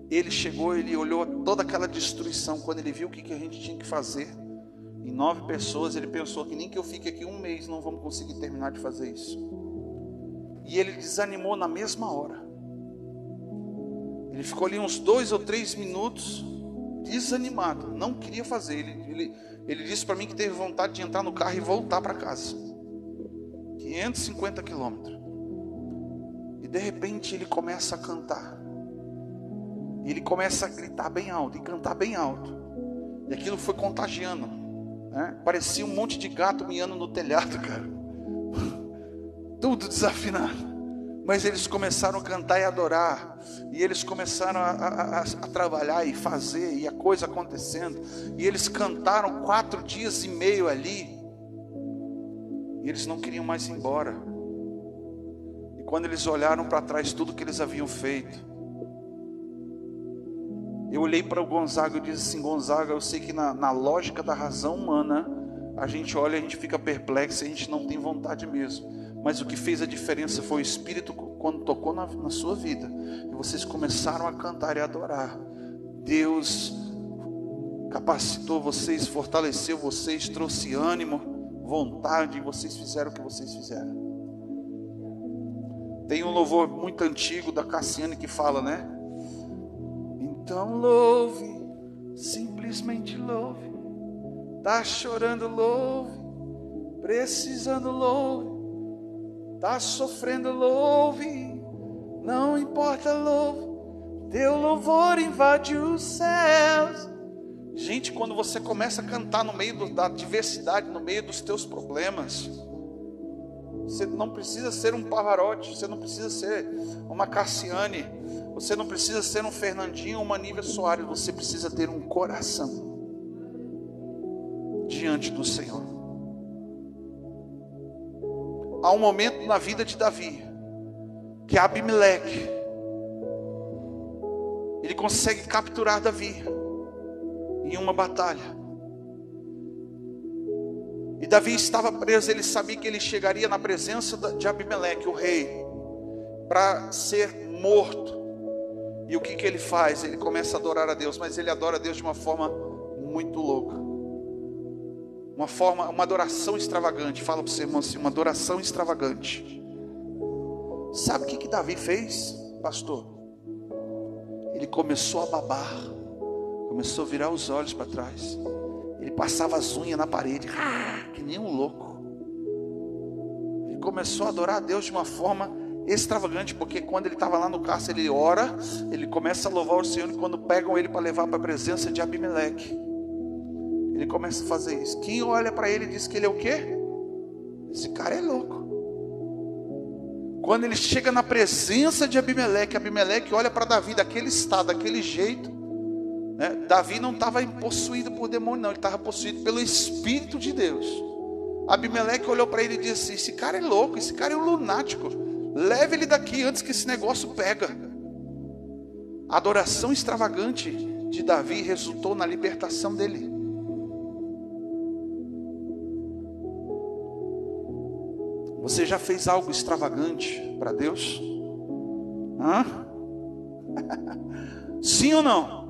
Ele chegou, ele olhou toda aquela destruição. Quando ele viu o que a gente tinha que fazer, em 9 pessoas, ele pensou que nem que eu fique aqui 1 mês não vamos conseguir terminar de fazer isso. E ele desanimou na mesma hora. Ele ficou ali uns 2 ou 3 minutos desanimado, não queria fazer. Ele disse para mim que teve vontade de entrar no carro e voltar para casa. 550 quilômetros. E de repente ele começa a cantar. E ele começa a gritar bem alto e cantar bem alto. E aquilo foi contagiando, né? Parecia um monte de gato miando no telhado, cara. Tudo desafinado. Mas eles começaram a cantar e adorar. E eles começaram a trabalhar e fazer. E a coisa acontecendo. E eles cantaram 4 dias e meio ali. E eles não queriam mais ir embora. E quando eles olharam para trás tudo que eles haviam feito, eu olhei para o Gonzaga e disse assim, Gonzaga, eu sei que na lógica da razão humana, a gente olha e a gente fica perplexo, e a gente não tem vontade mesmo. Mas o que fez a diferença foi o Espírito quando tocou na sua vida. E vocês começaram a cantar e adorar. Deus capacitou vocês, fortaleceu vocês, trouxe ânimo, vontade, e vocês fizeram o que vocês fizeram. Tem um louvor muito antigo da Cassiane que fala, né? Então louve, simplesmente louve. Tá chorando, louve. Precisando, louve. Tá sofrendo, louve. Não importa, louve. Teu louvor invade os céus. Gente, quando você começa a cantar no meio da adversidade, no meio dos teus problemas, você não precisa ser um Pavarotti, você não precisa ser uma Cassiane, você não precisa ser um Fernandinho ou uma Nívia Soares, você precisa ter um coração diante do Senhor. Há um momento na vida de Davi que Abimeleque, ele consegue capturar Davi em uma batalha. E Davi estava preso, ele sabia que ele chegaria na presença de Abimeleque, o rei, para ser morto. E o que ele faz? Ele começa a adorar a Deus, mas ele adora a Deus de uma forma muito louca. Uma adoração extravagante. Fala para você, irmão, assim, uma adoração extravagante. Sabe o que Davi fez, pastor? Ele começou a babar, começou a virar os olhos para trás. Ele passava as unhas na parede, que nem um louco. Ele começou a adorar a Deus de uma forma extravagante, porque quando ele estava lá no cárcere, ele ora, ele começa a louvar o Senhor, e quando pegam ele para levar para a presença de Abimeleque, ele começa a fazer isso. Quem olha para ele diz que ele é o quê? Esse cara é louco. Quando ele chega na presença de Abimeleque, Abimeleque olha para Davi daquele estado, daquele jeito, né? Davi não estava possuído por demônio, não, ele estava possuído pelo Espírito de Deus. Abimeleque olhou para ele e disse assim, esse cara é louco, esse cara é um lunático, leve ele daqui antes que esse negócio pega. A adoração extravagante de Davi resultou na libertação dele. Você já fez algo extravagante para Deus? Sim ou não?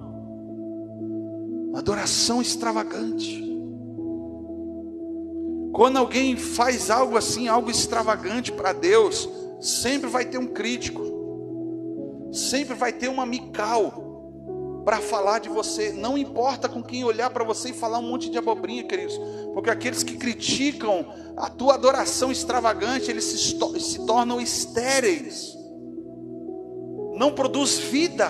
Adoração extravagante. Quando alguém faz algo assim, algo extravagante para Deus, sempre vai ter um crítico, sempre vai ter uma Mical, para falar de você. Não importa com quem olhar para você e falar um monte de abobrinha, queridos. Porque aqueles que criticam a tua adoração extravagante, eles se tornam estéreis. Não produz vida.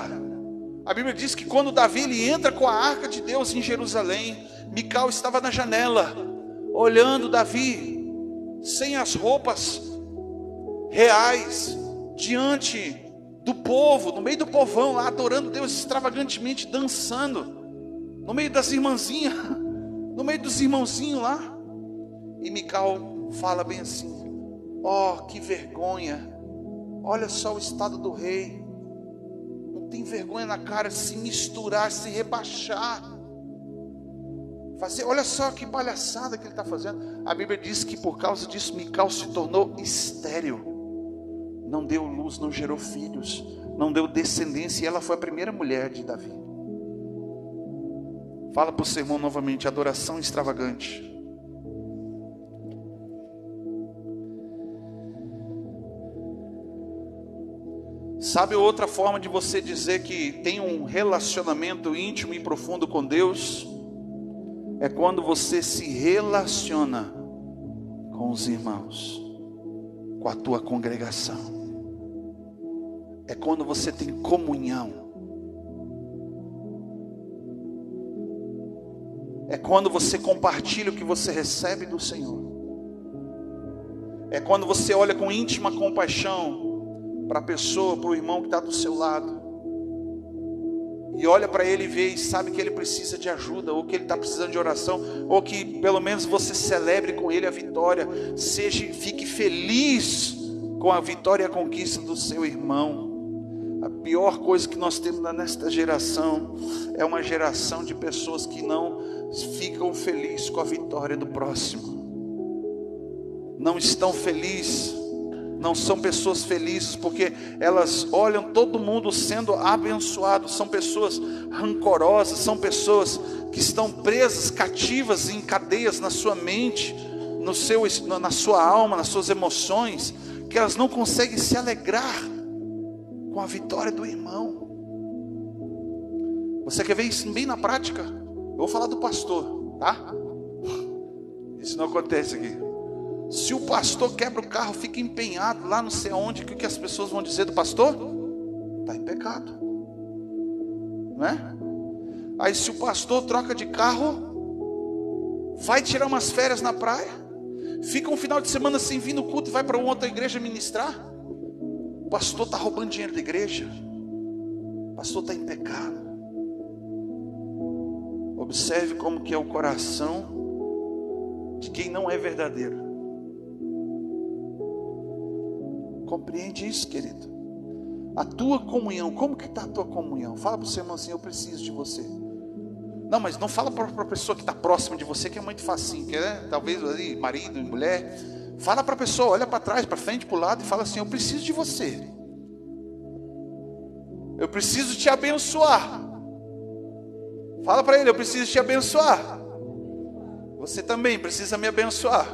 A Bíblia diz que quando Davi ele entra com a arca de Deus em Jerusalém, Mical estava na janela, olhando Davi, sem as roupas reais, diante do povo, no meio do povão lá, adorando Deus extravagantemente, dançando, no meio das irmãzinhas, no meio dos irmãozinhos lá. E Mical fala bem assim: ó, que vergonha, olha só o estado do rei, não tem vergonha na cara de se misturar, se rebaixar, fazer, olha só que palhaçada que ele está fazendo. A Bíblia diz que por causa disso Mical se tornou estéril, não deu luz, não gerou filhos, não deu descendência, e ela foi a primeira mulher de Davi. Fala para o sermão novamente: adoração extravagante. Sabe outra forma de você dizer que tem um relacionamento íntimo e profundo com Deus? É quando você se relaciona com os irmãos, com a tua congregação. É quando você tem comunhão. É quando você compartilha o que você recebe do Senhor. É quando você olha com íntima compaixão para a pessoa, para o irmão que está do seu lado, e olha para ele e vê e sabe que ele precisa de ajuda, ou que ele está precisando de oração, ou que pelo menos você celebre com ele a vitória, fique feliz com a vitória e a conquista do seu irmão. A pior coisa que nós temos nesta geração é uma geração de pessoas que não ficam felizes com a vitória do próximo. Não estão felizes, não são pessoas felizes, porque elas olham todo mundo sendo abençoado. São pessoas rancorosas, são pessoas que estão presas, cativas em cadeias na sua mente, na sua alma, nas suas emoções, que elas não conseguem se alegrar com a vitória do irmão. Você quer ver isso bem na prática? Eu vou falar do pastor, tá? Isso não acontece aqui. Se o pastor quebra o carro, fica empenhado lá não sei aonde, o que as pessoas vão dizer do pastor? Está em pecado, não é? Aí se o pastor troca de carro, vai tirar umas férias na praia, fica um final de semana sem vir no culto e vai para outra igreja ministrar, o pastor está roubando dinheiro da igreja, o pastor está em pecado. Observe como que é o coração de quem não é verdadeiro. Compreende isso, querido? A tua comunhão, como que está a tua comunhão? Fala para o seu irmão assim: eu preciso de você. Não, mas não fala para a pessoa que está próxima de você, que é muito facinho, que é, talvez ali, marido e mulher. Fala para a pessoa, olha para trás, para frente, para o lado e fala assim: eu preciso de você. Eu preciso te abençoar. Fala para ele: eu preciso te abençoar. Você também precisa me abençoar.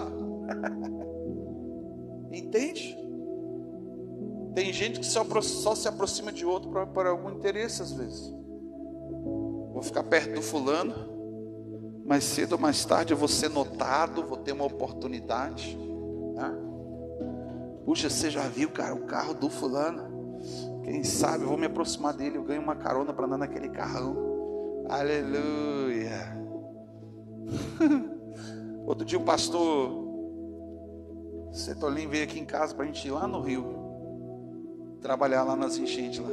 Entende? Tem gente que só se aproxima de outro por algum interesse às vezes. Vou ficar perto do fulano, mais cedo ou mais tarde eu vou ser notado, vou ter uma oportunidade, né? Puxa, você já viu, cara, o carro do fulano? Quem sabe eu vou me aproximar dele, eu ganho uma carona para andar naquele carrão. Aleluia. Outro dia o pastor Setolim veio aqui em casa para a gente ir lá no Rio trabalhar lá nas enchentes lá.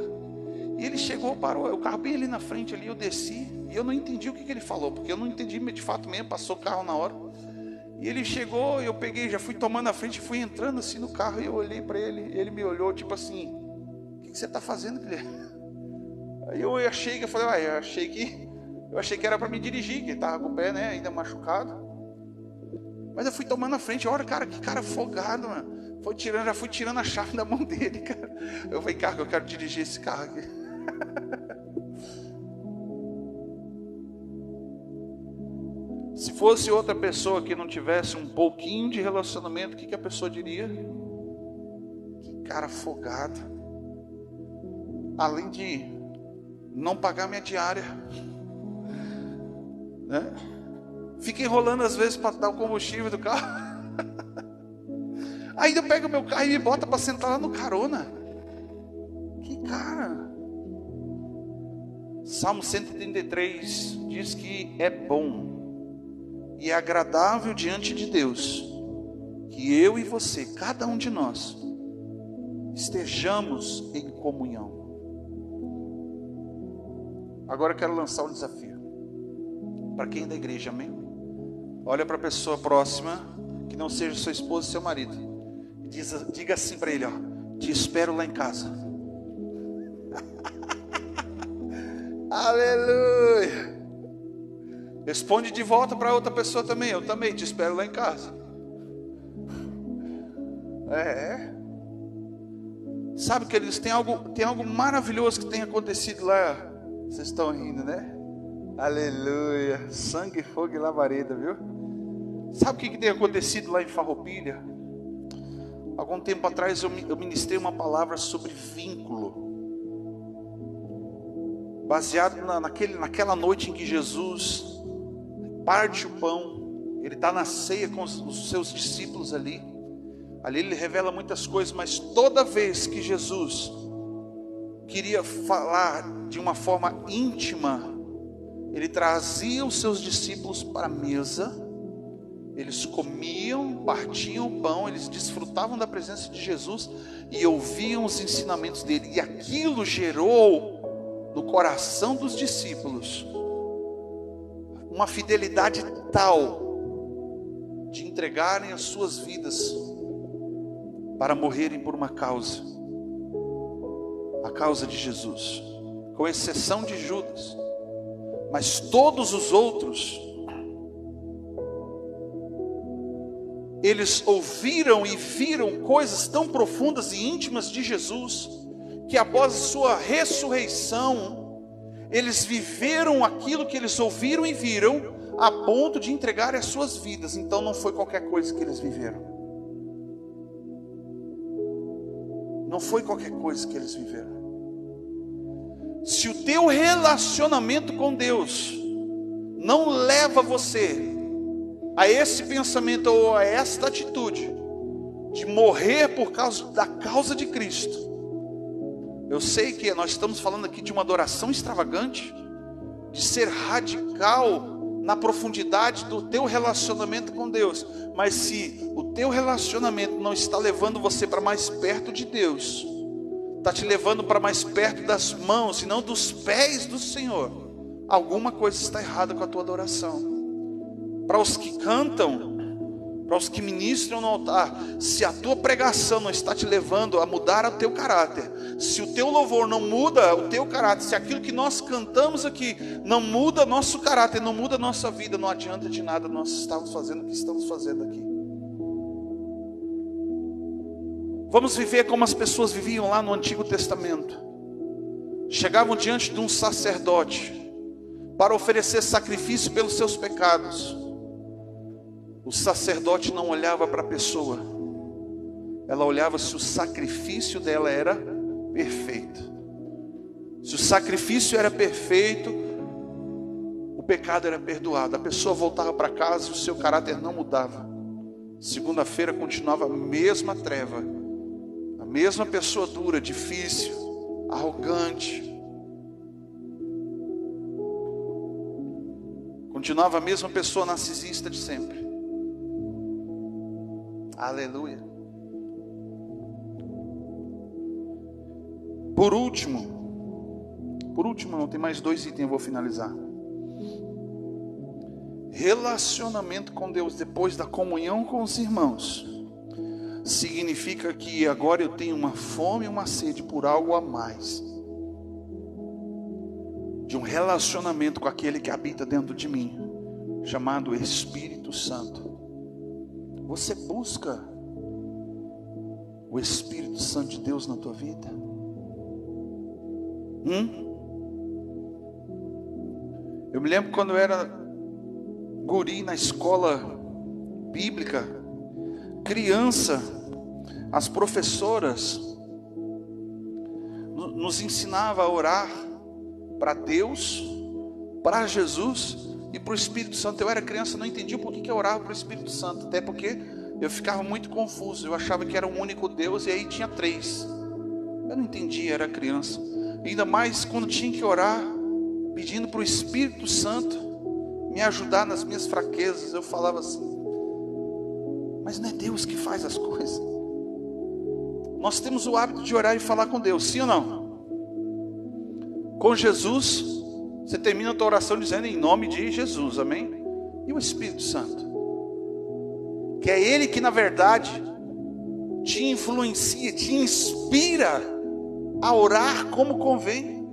E ele chegou, parou, o carro bem ali na frente ali, eu desci, e eu não entendi o que ele falou, porque eu não entendi de fato mesmo, passou o carro na hora. E ele chegou, eu peguei, já fui tomando a frente, fui entrando assim no carro, e eu olhei para ele, ele me olhou tipo assim: o que você está fazendo, Guilherme? Aí eu achei que, eu falei, eu achei que era para me dirigir, que ele estava com o pé, né, ainda machucado. Mas eu fui tomando a frente, olha, cara, que cara folgado, mano. Já fui tirando a chave da mão dele, cara. Eu falei: cara, eu quero dirigir esse carro aqui. Se fosse outra pessoa que não tivesse um pouquinho de relacionamento, o que a pessoa diria? Que cara folgado. Além de não pagar minha diária, né? Fica enrolando às vezes para dar o combustível do carro. Ainda pega o meu carro e me bota para sentar lá no carona. Que cara. Salmo 133 diz que é bom e é agradável diante de Deus que eu e você, cada um de nós, estejamos em comunhão. Agora eu quero lançar um desafio para quem é da igreja, amém? Olha para a pessoa próxima, que não seja sua esposa e seu marido, e diga assim para ele, ó: te espero lá em casa. Aleluia. Responde de volta para outra pessoa também: eu também te espero lá em casa. Sabe que eles têm algo maravilhoso que tem acontecido lá. Vocês estão rindo, né? Aleluia. Sangue, fogo e labareda, viu? Sabe o que tem acontecido lá em Farroupilha? Algum tempo atrás eu ministrei uma palavra sobre vínculo, baseado naquela noite em que Jesus parte o pão. Ele está na ceia com os seus discípulos ali. Ali ele revela muitas coisas, mas toda vez que Jesus queria falar de uma forma íntima, ele trazia os seus discípulos para a mesa, eles comiam, partiam o pão, eles desfrutavam da presença de Jesus e ouviam os ensinamentos dele, e aquilo gerou no coração dos discípulos uma fidelidade tal de entregarem as suas vidas para morrerem por uma causa, a causa de Jesus, com exceção de Judas. Mas todos os outros, eles ouviram e viram coisas tão profundas e íntimas de Jesus, que após a sua ressurreição, eles viveram aquilo que eles ouviram e viram, a ponto de entregar as suas vidas. Então não foi qualquer coisa que eles viveram. Não foi qualquer coisa que eles viveram. Se o teu relacionamento com Deus não leva você a esse pensamento ou a esta atitude de morrer por causa da causa de Cristo, eu sei que nós estamos falando aqui de uma adoração extravagante, de ser radical na profundidade do teu relacionamento com Deus, mas se o teu relacionamento não está levando você para mais perto de Deus, está te levando para mais perto das mãos e não dos pés do Senhor, alguma coisa está errada com a tua adoração. Para os que cantam, para os que ministram no altar, se a tua pregação não está te levando a mudar o teu caráter, se o teu louvor não muda o teu caráter, se aquilo que nós cantamos aqui não muda nosso caráter, não muda nossa vida, não adianta de nada nós estamos fazendo o que estamos fazendo aqui. Vamos viver como as pessoas viviam lá no Antigo Testamento. Chegavam diante de um sacerdote para oferecer sacrifício pelos seus pecados. O sacerdote não olhava para a pessoa, ela olhava se o sacrifício dela era perfeito. Se o sacrifício era perfeito, o pecado era perdoado. A pessoa voltava para casa e o seu caráter não mudava. Segunda-feira continuava a mesma treva, a mesma pessoa dura, difícil, arrogante. Continuava a mesma pessoa narcisista de sempre. Aleluia. Por último, não tem mais 2 itens, eu vou finalizar. Relacionamento com Deus depois da comunhão com os irmãos significa que agora eu tenho uma fome e uma sede por algo a mais, de um relacionamento com aquele que habita dentro de mim, chamado Espírito Santo. Você busca o Espírito Santo de Deus na tua vida? Eu me lembro quando eu era guri na escola bíblica, criança, as professoras nos ensinavam a orar para Deus, para Jesus e para o Espírito Santo. Eu era criança, não entendia por que eu orava para o Espírito Santo, até porque eu ficava muito confuso. Eu achava que era um único Deus e aí tinha 3. Eu não entendia, era criança. Ainda mais quando tinha que orar, pedindo para o Espírito Santo me ajudar nas minhas fraquezas. Eu falava assim: mas não é Deus que faz as coisas? Nós temos o hábito de orar e falar com Deus, sim ou não? Com Jesus, você termina a tua oração dizendo em nome de Jesus, amém? E o Espírito Santo, que é Ele que na verdade te influencia, te inspira a orar como convém.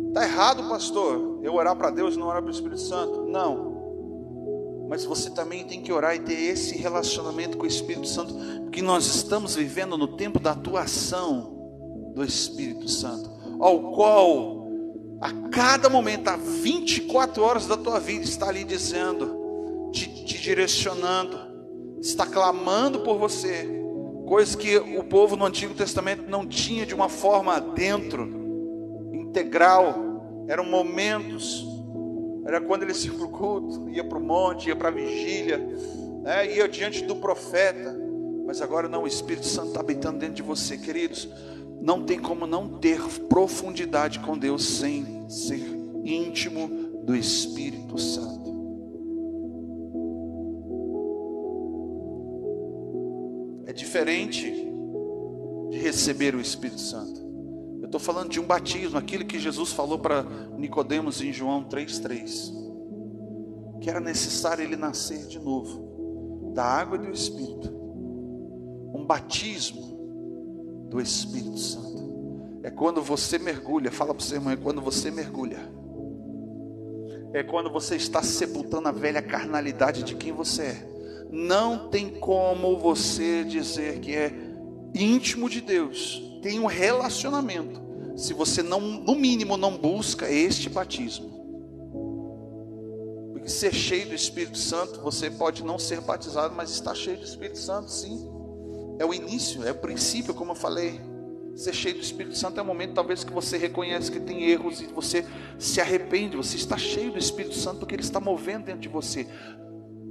Está errado, pastor, eu orar para Deus e não orar para o Espírito Santo? Não. Mas você também tem que orar e ter esse relacionamento com o Espírito Santo, porque nós estamos vivendo no tempo da atuação do Espírito Santo, ao qual a cada momento, há 24 horas da tua vida, está ali dizendo, te direcionando, está clamando por você, coisas que o povo no Antigo Testamento não tinha de uma forma dentro, integral. Eram momentos, era quando eles iam para o culto, ia para o monte, ia para a vigília, ia diante do profeta. Mas agora não, o Espírito Santo está habitando dentro de você, queridos. Não tem como não ter profundidade com Deus sem ser íntimo do Espírito Santo. É diferente de receber o Espírito Santo. Eu estou falando de um batismo, aquilo que Jesus falou para Nicodemos em João 3,3, que era necessário ele nascer de novo, da água e do Espírito. Um batismo do Espírito Santo é quando você mergulha. Fala para o seu irmão: é quando você mergulha, é quando você está sepultando a velha carnalidade de quem você é. Não tem como você dizer que é íntimo de Deus, tem um relacionamento, se você não, no mínimo, não busca este batismo. Porque ser cheio do Espírito Santo, você pode não ser batizado, mas está cheio do Espírito Santo, sim. É o início, é o princípio, como eu falei. Ser cheio do Espírito Santo é o momento talvez que você reconhece que tem erros e você se arrepende. Você está cheio do Espírito Santo porque Ele está movendo dentro de você.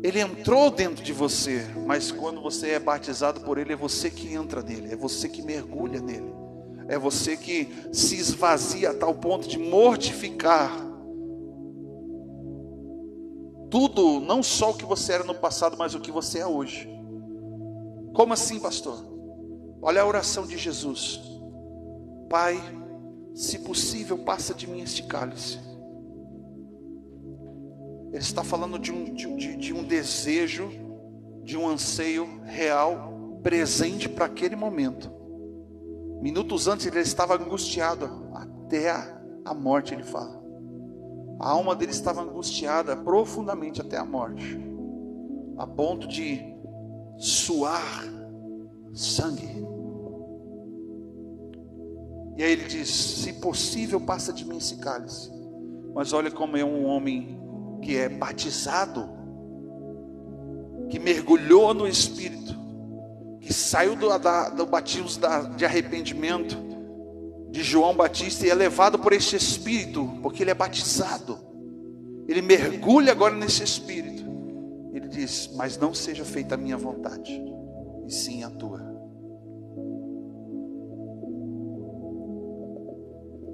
Ele entrou dentro de você, mas quando você é batizado por Ele, é você que entra nele, é você que mergulha nele, é você que se esvazia a tal ponto de mortificar tudo, não só o que você era no passado, mas o que você é hoje. Como assim, pastor? Olha a oração de Jesus: Pai, se possível, passa de mim este cálice. Ele está falando de um desejo, de um anseio real, presente para aquele momento. Minutos antes ele estava angustiado, até a morte, ele fala. A alma dele estava angustiada profundamente até a morte, a ponto de suar sangue. E aí ele diz: se possível, passa de mim esse cálice. Mas olha como é um homem que é batizado, que mergulhou no Espírito, que saiu do batismo de arrependimento de João Batista e é levado por este Espírito, porque ele é batizado, ele mergulha agora nesse Espírito. Ele diz: mas não seja feita a minha vontade, e sim a tua.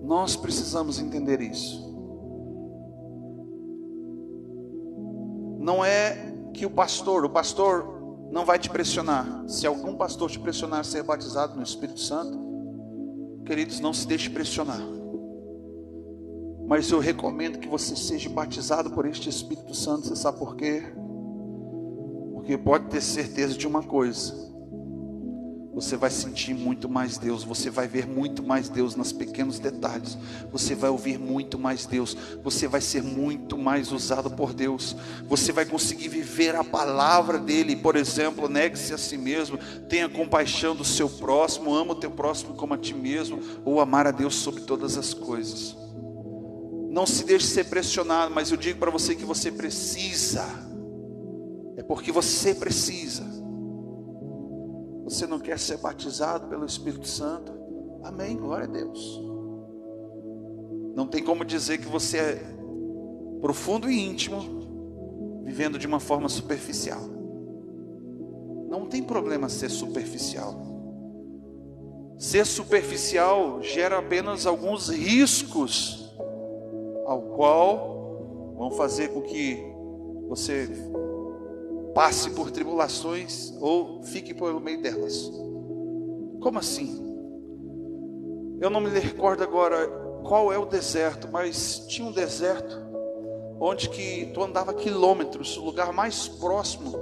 Nós precisamos entender isso. Não é que o pastor não vai te pressionar. Se algum pastor te pressionar a ser batizado no Espírito Santo, queridos, não se deixe pressionar. Mas eu recomendo que você seja batizado por este Espírito Santo. Você sabe por quê? Porque pode ter certeza de uma coisa: você vai sentir muito mais Deus, você vai ver muito mais Deus nos pequenos detalhes, você vai ouvir muito mais Deus, você vai ser muito mais usado por Deus, você vai conseguir viver a palavra dele. Por exemplo, negue-se a si mesmo, tenha compaixão do seu próximo, ama o teu próximo como a ti mesmo, ou amar a Deus sobre todas as coisas. Não se deixe ser pressionado, mas eu digo para você que você precisa, é porque você precisa. Você não quer ser batizado pelo Espírito Santo? Amém, glória a Deus. Não tem como dizer que você é profundo e íntimo, vivendo de uma forma superficial. Não tem problema ser superficial. Ser superficial gera apenas alguns riscos, ao qual vão fazer com que você passe por tribulações ou fique pelo meio delas. Como assim? Eu não me recordo agora qual é o deserto, mas tinha um deserto onde que tu andava quilômetros, o lugar mais próximo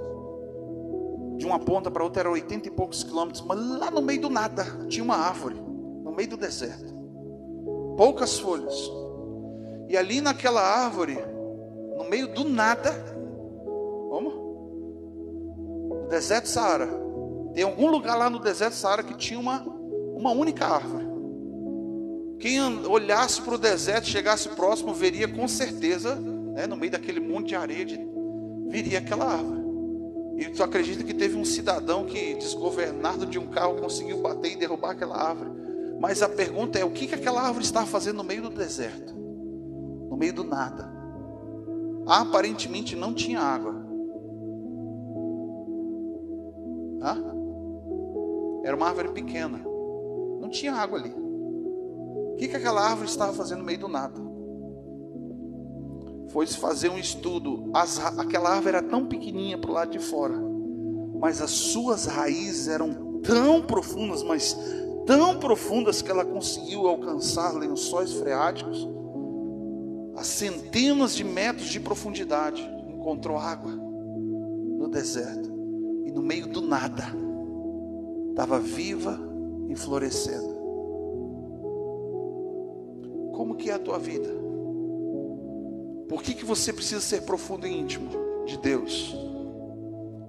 de uma ponta para outra era 80 e poucos quilômetros, mas lá no meio do nada tinha uma árvore, no meio do deserto, poucas folhas, e ali naquela árvore, no meio do nada, no deserto Saara, tem algum lugar lá no deserto Saara que tinha uma única árvore. Quem olhasse para o deserto, chegasse próximo, veria com certeza, né, no meio daquele monte de areia, viria aquela árvore. E tu acredita que teve um cidadão que, desgovernado de um carro, conseguiu bater e derrubar aquela árvore? Mas a pergunta é, o que aquela árvore estava fazendo no meio do deserto? No meio do nada. Aparentemente não tinha água. Era uma árvore pequena. Não tinha água ali. O que aquela árvore estava fazendo no meio do nada? Foi fazer um estudo. Aquela árvore era tão pequenininha para o lado de fora, mas as suas raízes eram tão profundas, mas tão profundas, que ela conseguiu alcançar lençóis freáticos a centenas de metros de profundidade. Encontrou água no deserto, e no meio do nada estava viva e florescendo. Como que é a tua vida? Por que você precisa ser profundo e íntimo de Deus?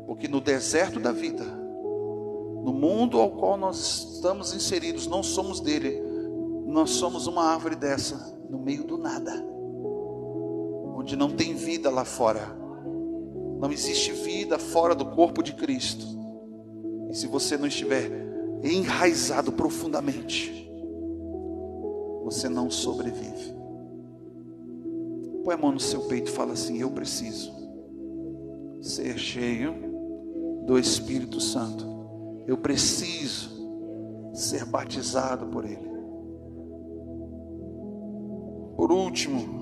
Porque no deserto da vida, no mundo ao qual nós estamos inseridos, não somos dele, nós somos uma árvore dessa, no meio do nada, onde não tem vida lá fora, não existe vida fora do corpo de Cristo. E se você não estiver enraizado profundamente, você não sobrevive. Põe a mão no seu peito e fala assim: eu preciso ser cheio do Espírito Santo. Eu preciso ser batizado por Ele. Por último,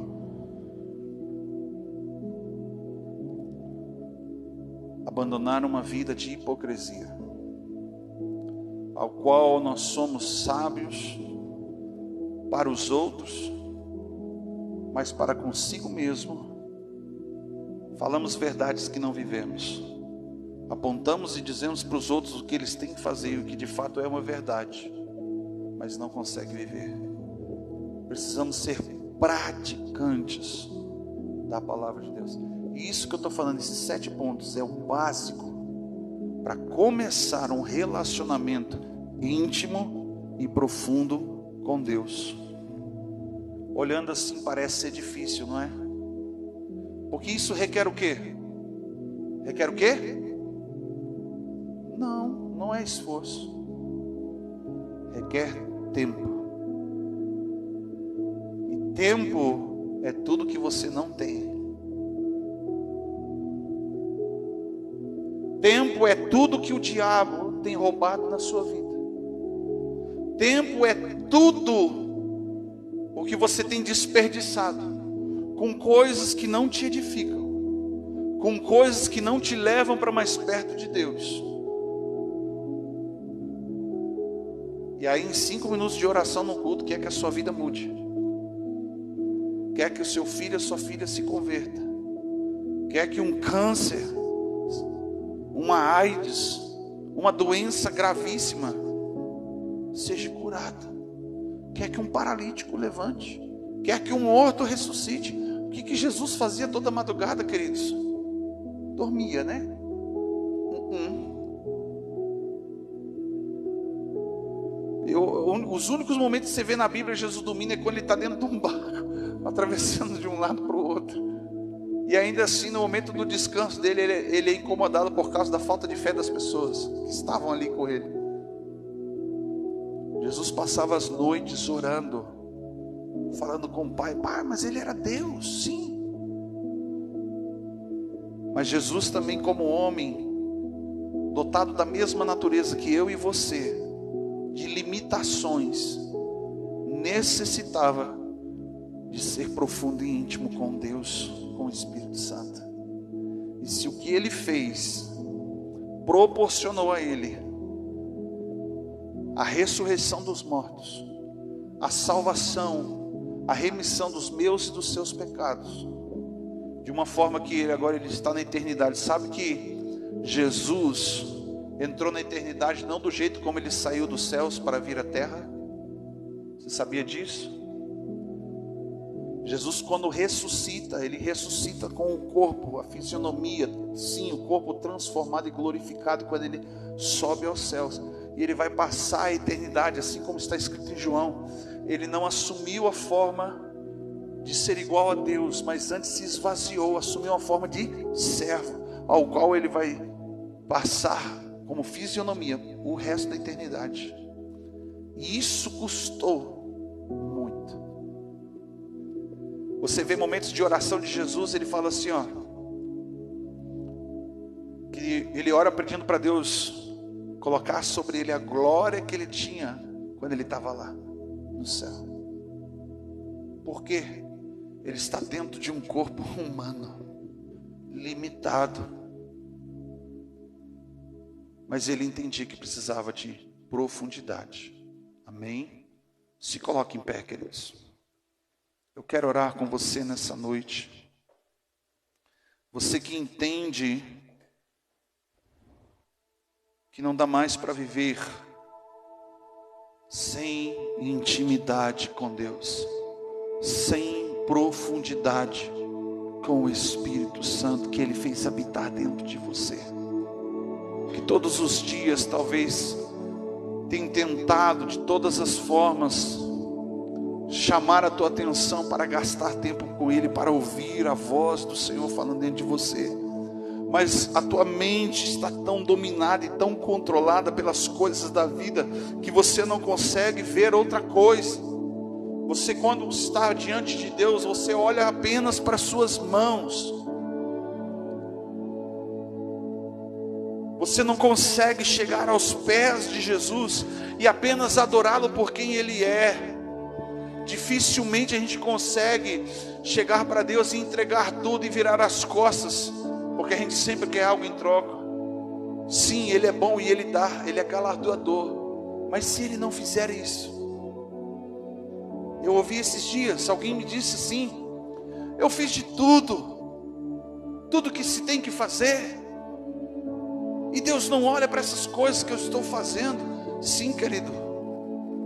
abandonar uma vida de hipocrisia, ao qual nós somos sábios para os outros, mas para consigo mesmo falamos verdades que não vivemos, apontamos e dizemos para os outros o que eles têm que fazer, o que de fato é uma verdade, mas não consegue viver. Precisamos ser praticantes da palavra de Deus. E isso que eu estou falando, esses 7 pontos, é o básico para começar um relacionamento íntimo e profundo com Deus. Olhando assim parece ser difícil, não é? Porque isso requer o quê? Requer o quê? Não é esforço. Requer tempo. E tempo é tudo que você não tem. Tempo é tudo que o diabo tem roubado na sua vida. Tempo é tudo o que você tem desperdiçado com coisas que não te edificam, com coisas que não te levam para mais perto de Deus. E aí em 5 minutos de oração no culto, quer que a sua vida mude, quer que o seu filho, a sua filha se converta, quer que um câncer, uma AIDS, uma doença gravíssima seja curada, quer que um paralítico levante, quer que um morto ressuscite. O que Jesus fazia toda madrugada, queridos? Dormia, né? Os únicos momentos que você vê na Bíblia Jesus dormindo é quando ele está dentro de um barco, atravessando de um lado para o outro. E ainda assim, no momento do descanso dele, ele é incomodado por causa da falta de fé das pessoas que estavam ali com ele. Jesus passava as noites orando, falando com o Pai. Pai, mas ele era Deus, sim. Mas Jesus também, como homem, dotado da mesma natureza que eu e você, de limitações, necessitava de ser profundo e íntimo com Deus, com o Espírito Santo. E se o que ele fez proporcionou a ele a ressurreição dos mortos, a salvação, a remissão dos meus e dos seus pecados, de uma forma que ele está na eternidade. Sabe que Jesus entrou na eternidade não do jeito como ele saiu dos céus para vir à terra? Você sabia disso? Jesus, quando ressuscita, ele ressuscita com o corpo, a fisionomia, sim, o corpo transformado e glorificado quando ele sobe aos céus. E ele vai passar a eternidade, assim como está escrito em João. Ele não assumiu a forma de ser igual a Deus, mas antes se esvaziou, assumiu a forma de servo, ao qual ele vai passar como fisionomia o resto da eternidade. E isso custou muito. Você vê momentos de oração de Jesus, ele fala assim, ó, que ele ora pedindo para Deus colocar sobre ele a glória que ele tinha quando ele estava lá no céu. Por quê? Ele está dentro de um corpo humano, limitado. Mas ele entendia que precisava de profundidade. Amém? Se coloque em pé, queridos. Eu quero orar com você nessa noite. Você que entende que não dá mais para viver sem intimidade com Deus, sem profundidade com o Espírito Santo que Ele fez habitar dentro de você. Que todos os dias talvez tenha tentado de todas as formas chamar a tua atenção para gastar tempo com Ele, para ouvir a voz do Senhor falando dentro de você. Mas a tua mente está tão dominada e tão controlada pelas coisas da vida que você não consegue ver outra coisa. Você, quando está diante de Deus, você olha apenas para as suas mãos. Você não consegue chegar aos pés de Jesus e apenas adorá-lo por quem Ele é. Dificilmente a gente consegue chegar para Deus e entregar tudo e virar as costas, porque a gente sempre quer algo em troca. Sim, Ele é bom e Ele dá, Ele é galardoador. Mas se Ele não fizer isso, eu ouvi esses dias, alguém me disse assim, eu fiz de tudo que se tem que fazer, e Deus não olha para essas coisas que eu estou fazendo. Sim, querido,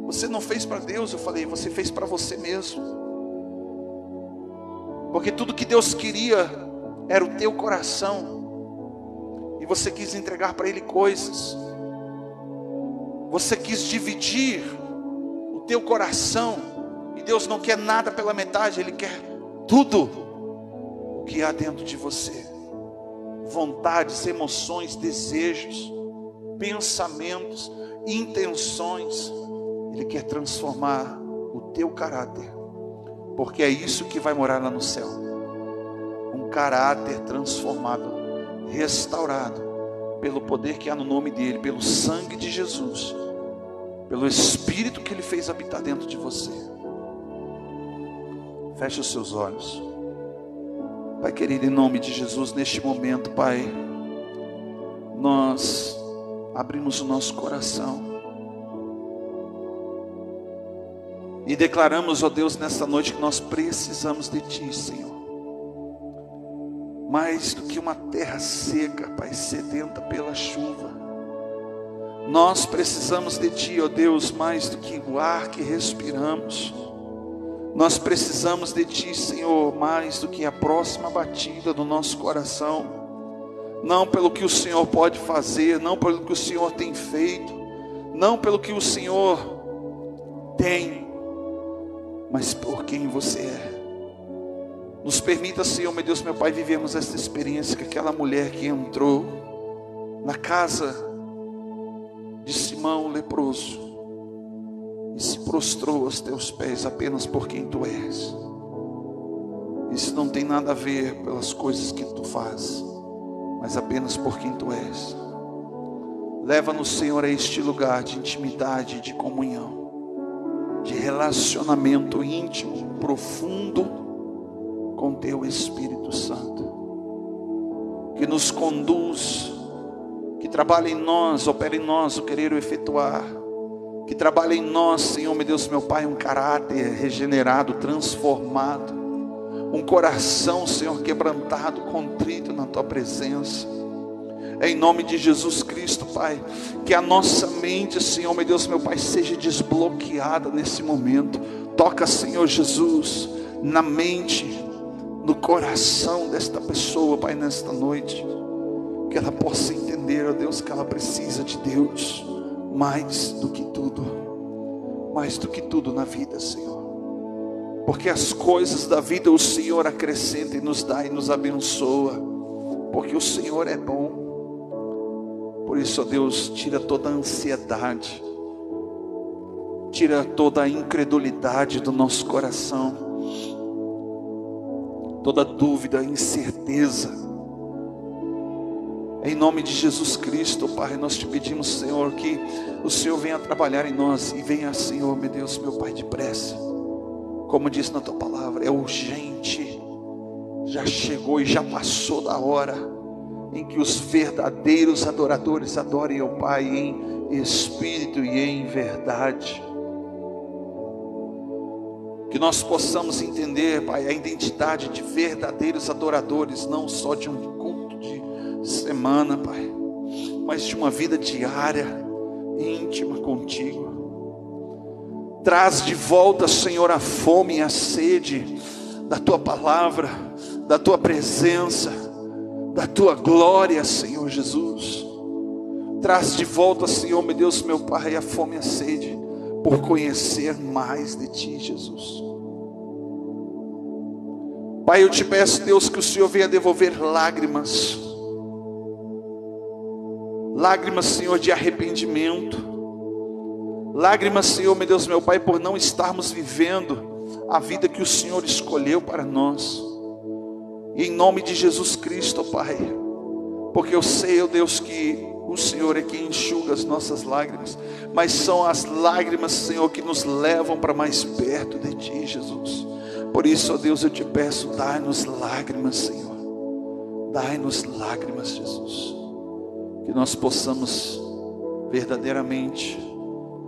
você não fez para Deus. Eu falei, você fez para você mesmo, porque tudo que Deus queria era o teu coração, e você quis entregar para Ele coisas, você quis dividir o teu coração. E Deus não quer nada pela metade, Ele quer tudo o que há dentro de você. Vontades, emoções, desejos, pensamentos, intenções. Ele quer transformar o teu caráter, porque é isso que vai morar lá no céu. Um caráter transformado, restaurado, pelo poder que há no nome dEle, pelo sangue de Jesus, pelo Espírito que Ele fez habitar dentro de você. Feche os seus olhos. Pai querido, em nome de Jesus, neste momento, Pai, nós abrimos o nosso coração e declaramos, ó Deus, nesta noite que nós precisamos de Ti, Senhor. Mais do que uma terra seca, Pai, sedenta pela chuva, nós precisamos de Ti, ó Deus, mais do que o ar que respiramos. Nós precisamos de Ti, Senhor, mais do que a próxima batida do nosso coração. Não pelo que o Senhor pode fazer, não pelo que o Senhor tem feito, não pelo que o Senhor tem, mas por quem você é. Nos permita, Senhor, meu Deus, meu Pai, vivemos esta experiência que aquela mulher que entrou na casa de Simão o leproso, e se prostrou aos teus pés apenas por quem tu és. Isso não tem nada a ver pelas coisas que tu fazes, mas apenas por quem tu és. Leva-nos, Senhor, a este lugar de intimidade, de comunhão, de relacionamento íntimo, profundo com teu Espírito Santo, que nos conduz, que trabalha em nós, opera em nós o querer o efetuar, que trabalha em nós, Senhor, meu Deus, meu Pai, um caráter regenerado, transformado, um coração, Senhor, quebrantado, contrito na tua presença. Em nome de Jesus Cristo, Pai, que a nossa mente, Senhor, meu Deus, meu Pai, seja desbloqueada nesse momento. Toca, Senhor Jesus, na mente, no coração desta pessoa, Pai, nesta noite, que ela possa entender, ó Deus, que ela precisa de Deus mais do que tudo na vida, Senhor, porque as coisas da vida o Senhor acrescenta e nos dá e nos abençoa, porque o Senhor é bom. Por isso, ó Deus, tira toda a ansiedade, tira toda a incredulidade do nosso coração, toda dúvida, incerteza. Em nome de Jesus Cristo, Pai, nós te pedimos, Senhor, que o Senhor venha trabalhar em nós e venha, Senhor, meu Deus, meu Pai, depressa. Como diz na tua palavra, é urgente, já chegou e já passou da hora em que os verdadeiros adoradores adorem ao Pai em espírito e em verdade. Que nós possamos entender, Pai, a identidade de verdadeiros adoradores, não só de um culto de semana, Pai, mas de uma vida diária, íntima contigo. Traz de volta, Senhor, a fome e a sede da tua palavra, da tua presença, da tua glória, Senhor Jesus. Traz de volta, Senhor, meu Deus, meu Pai, a fome e a sede por conhecer mais de ti, Jesus. Pai, eu te peço, Deus, que o Senhor venha devolver lágrimas, Senhor, de arrependimento, lágrimas, Senhor, meu Deus, meu Pai, por não estarmos vivendo a vida que o Senhor escolheu para nós. E em nome de Jesus Cristo, Pai, porque eu sei, ó Deus, que o Senhor é quem enxuga as nossas lágrimas, mas são as lágrimas, Senhor, que nos levam para mais perto de ti, Jesus. Por isso, ó Deus, eu te peço, dai-nos lágrimas, Senhor, dai-nos lágrimas, Jesus, que nós possamos verdadeiramente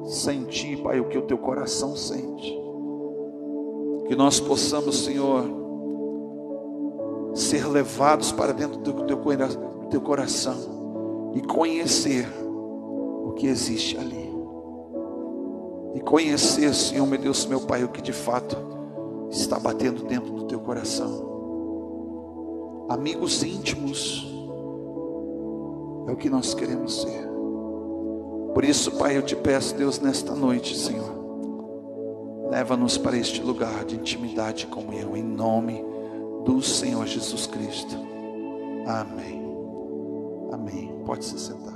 sentir, Pai, o que o teu coração sente, que nós possamos, Senhor, ser levados para dentro do teu coração e conhecer o que existe ali, e conhecer, Senhor, meu Deus, meu Pai, o que de fato está batendo dentro do teu coração. Amigos íntimos é o que nós queremos ser. Por isso, Pai, eu te peço, Deus, nesta noite, Senhor, leva-nos para este lugar de intimidade e comunhão, em nome do Senhor Jesus Cristo. Amém. Amém. Pode se sentar.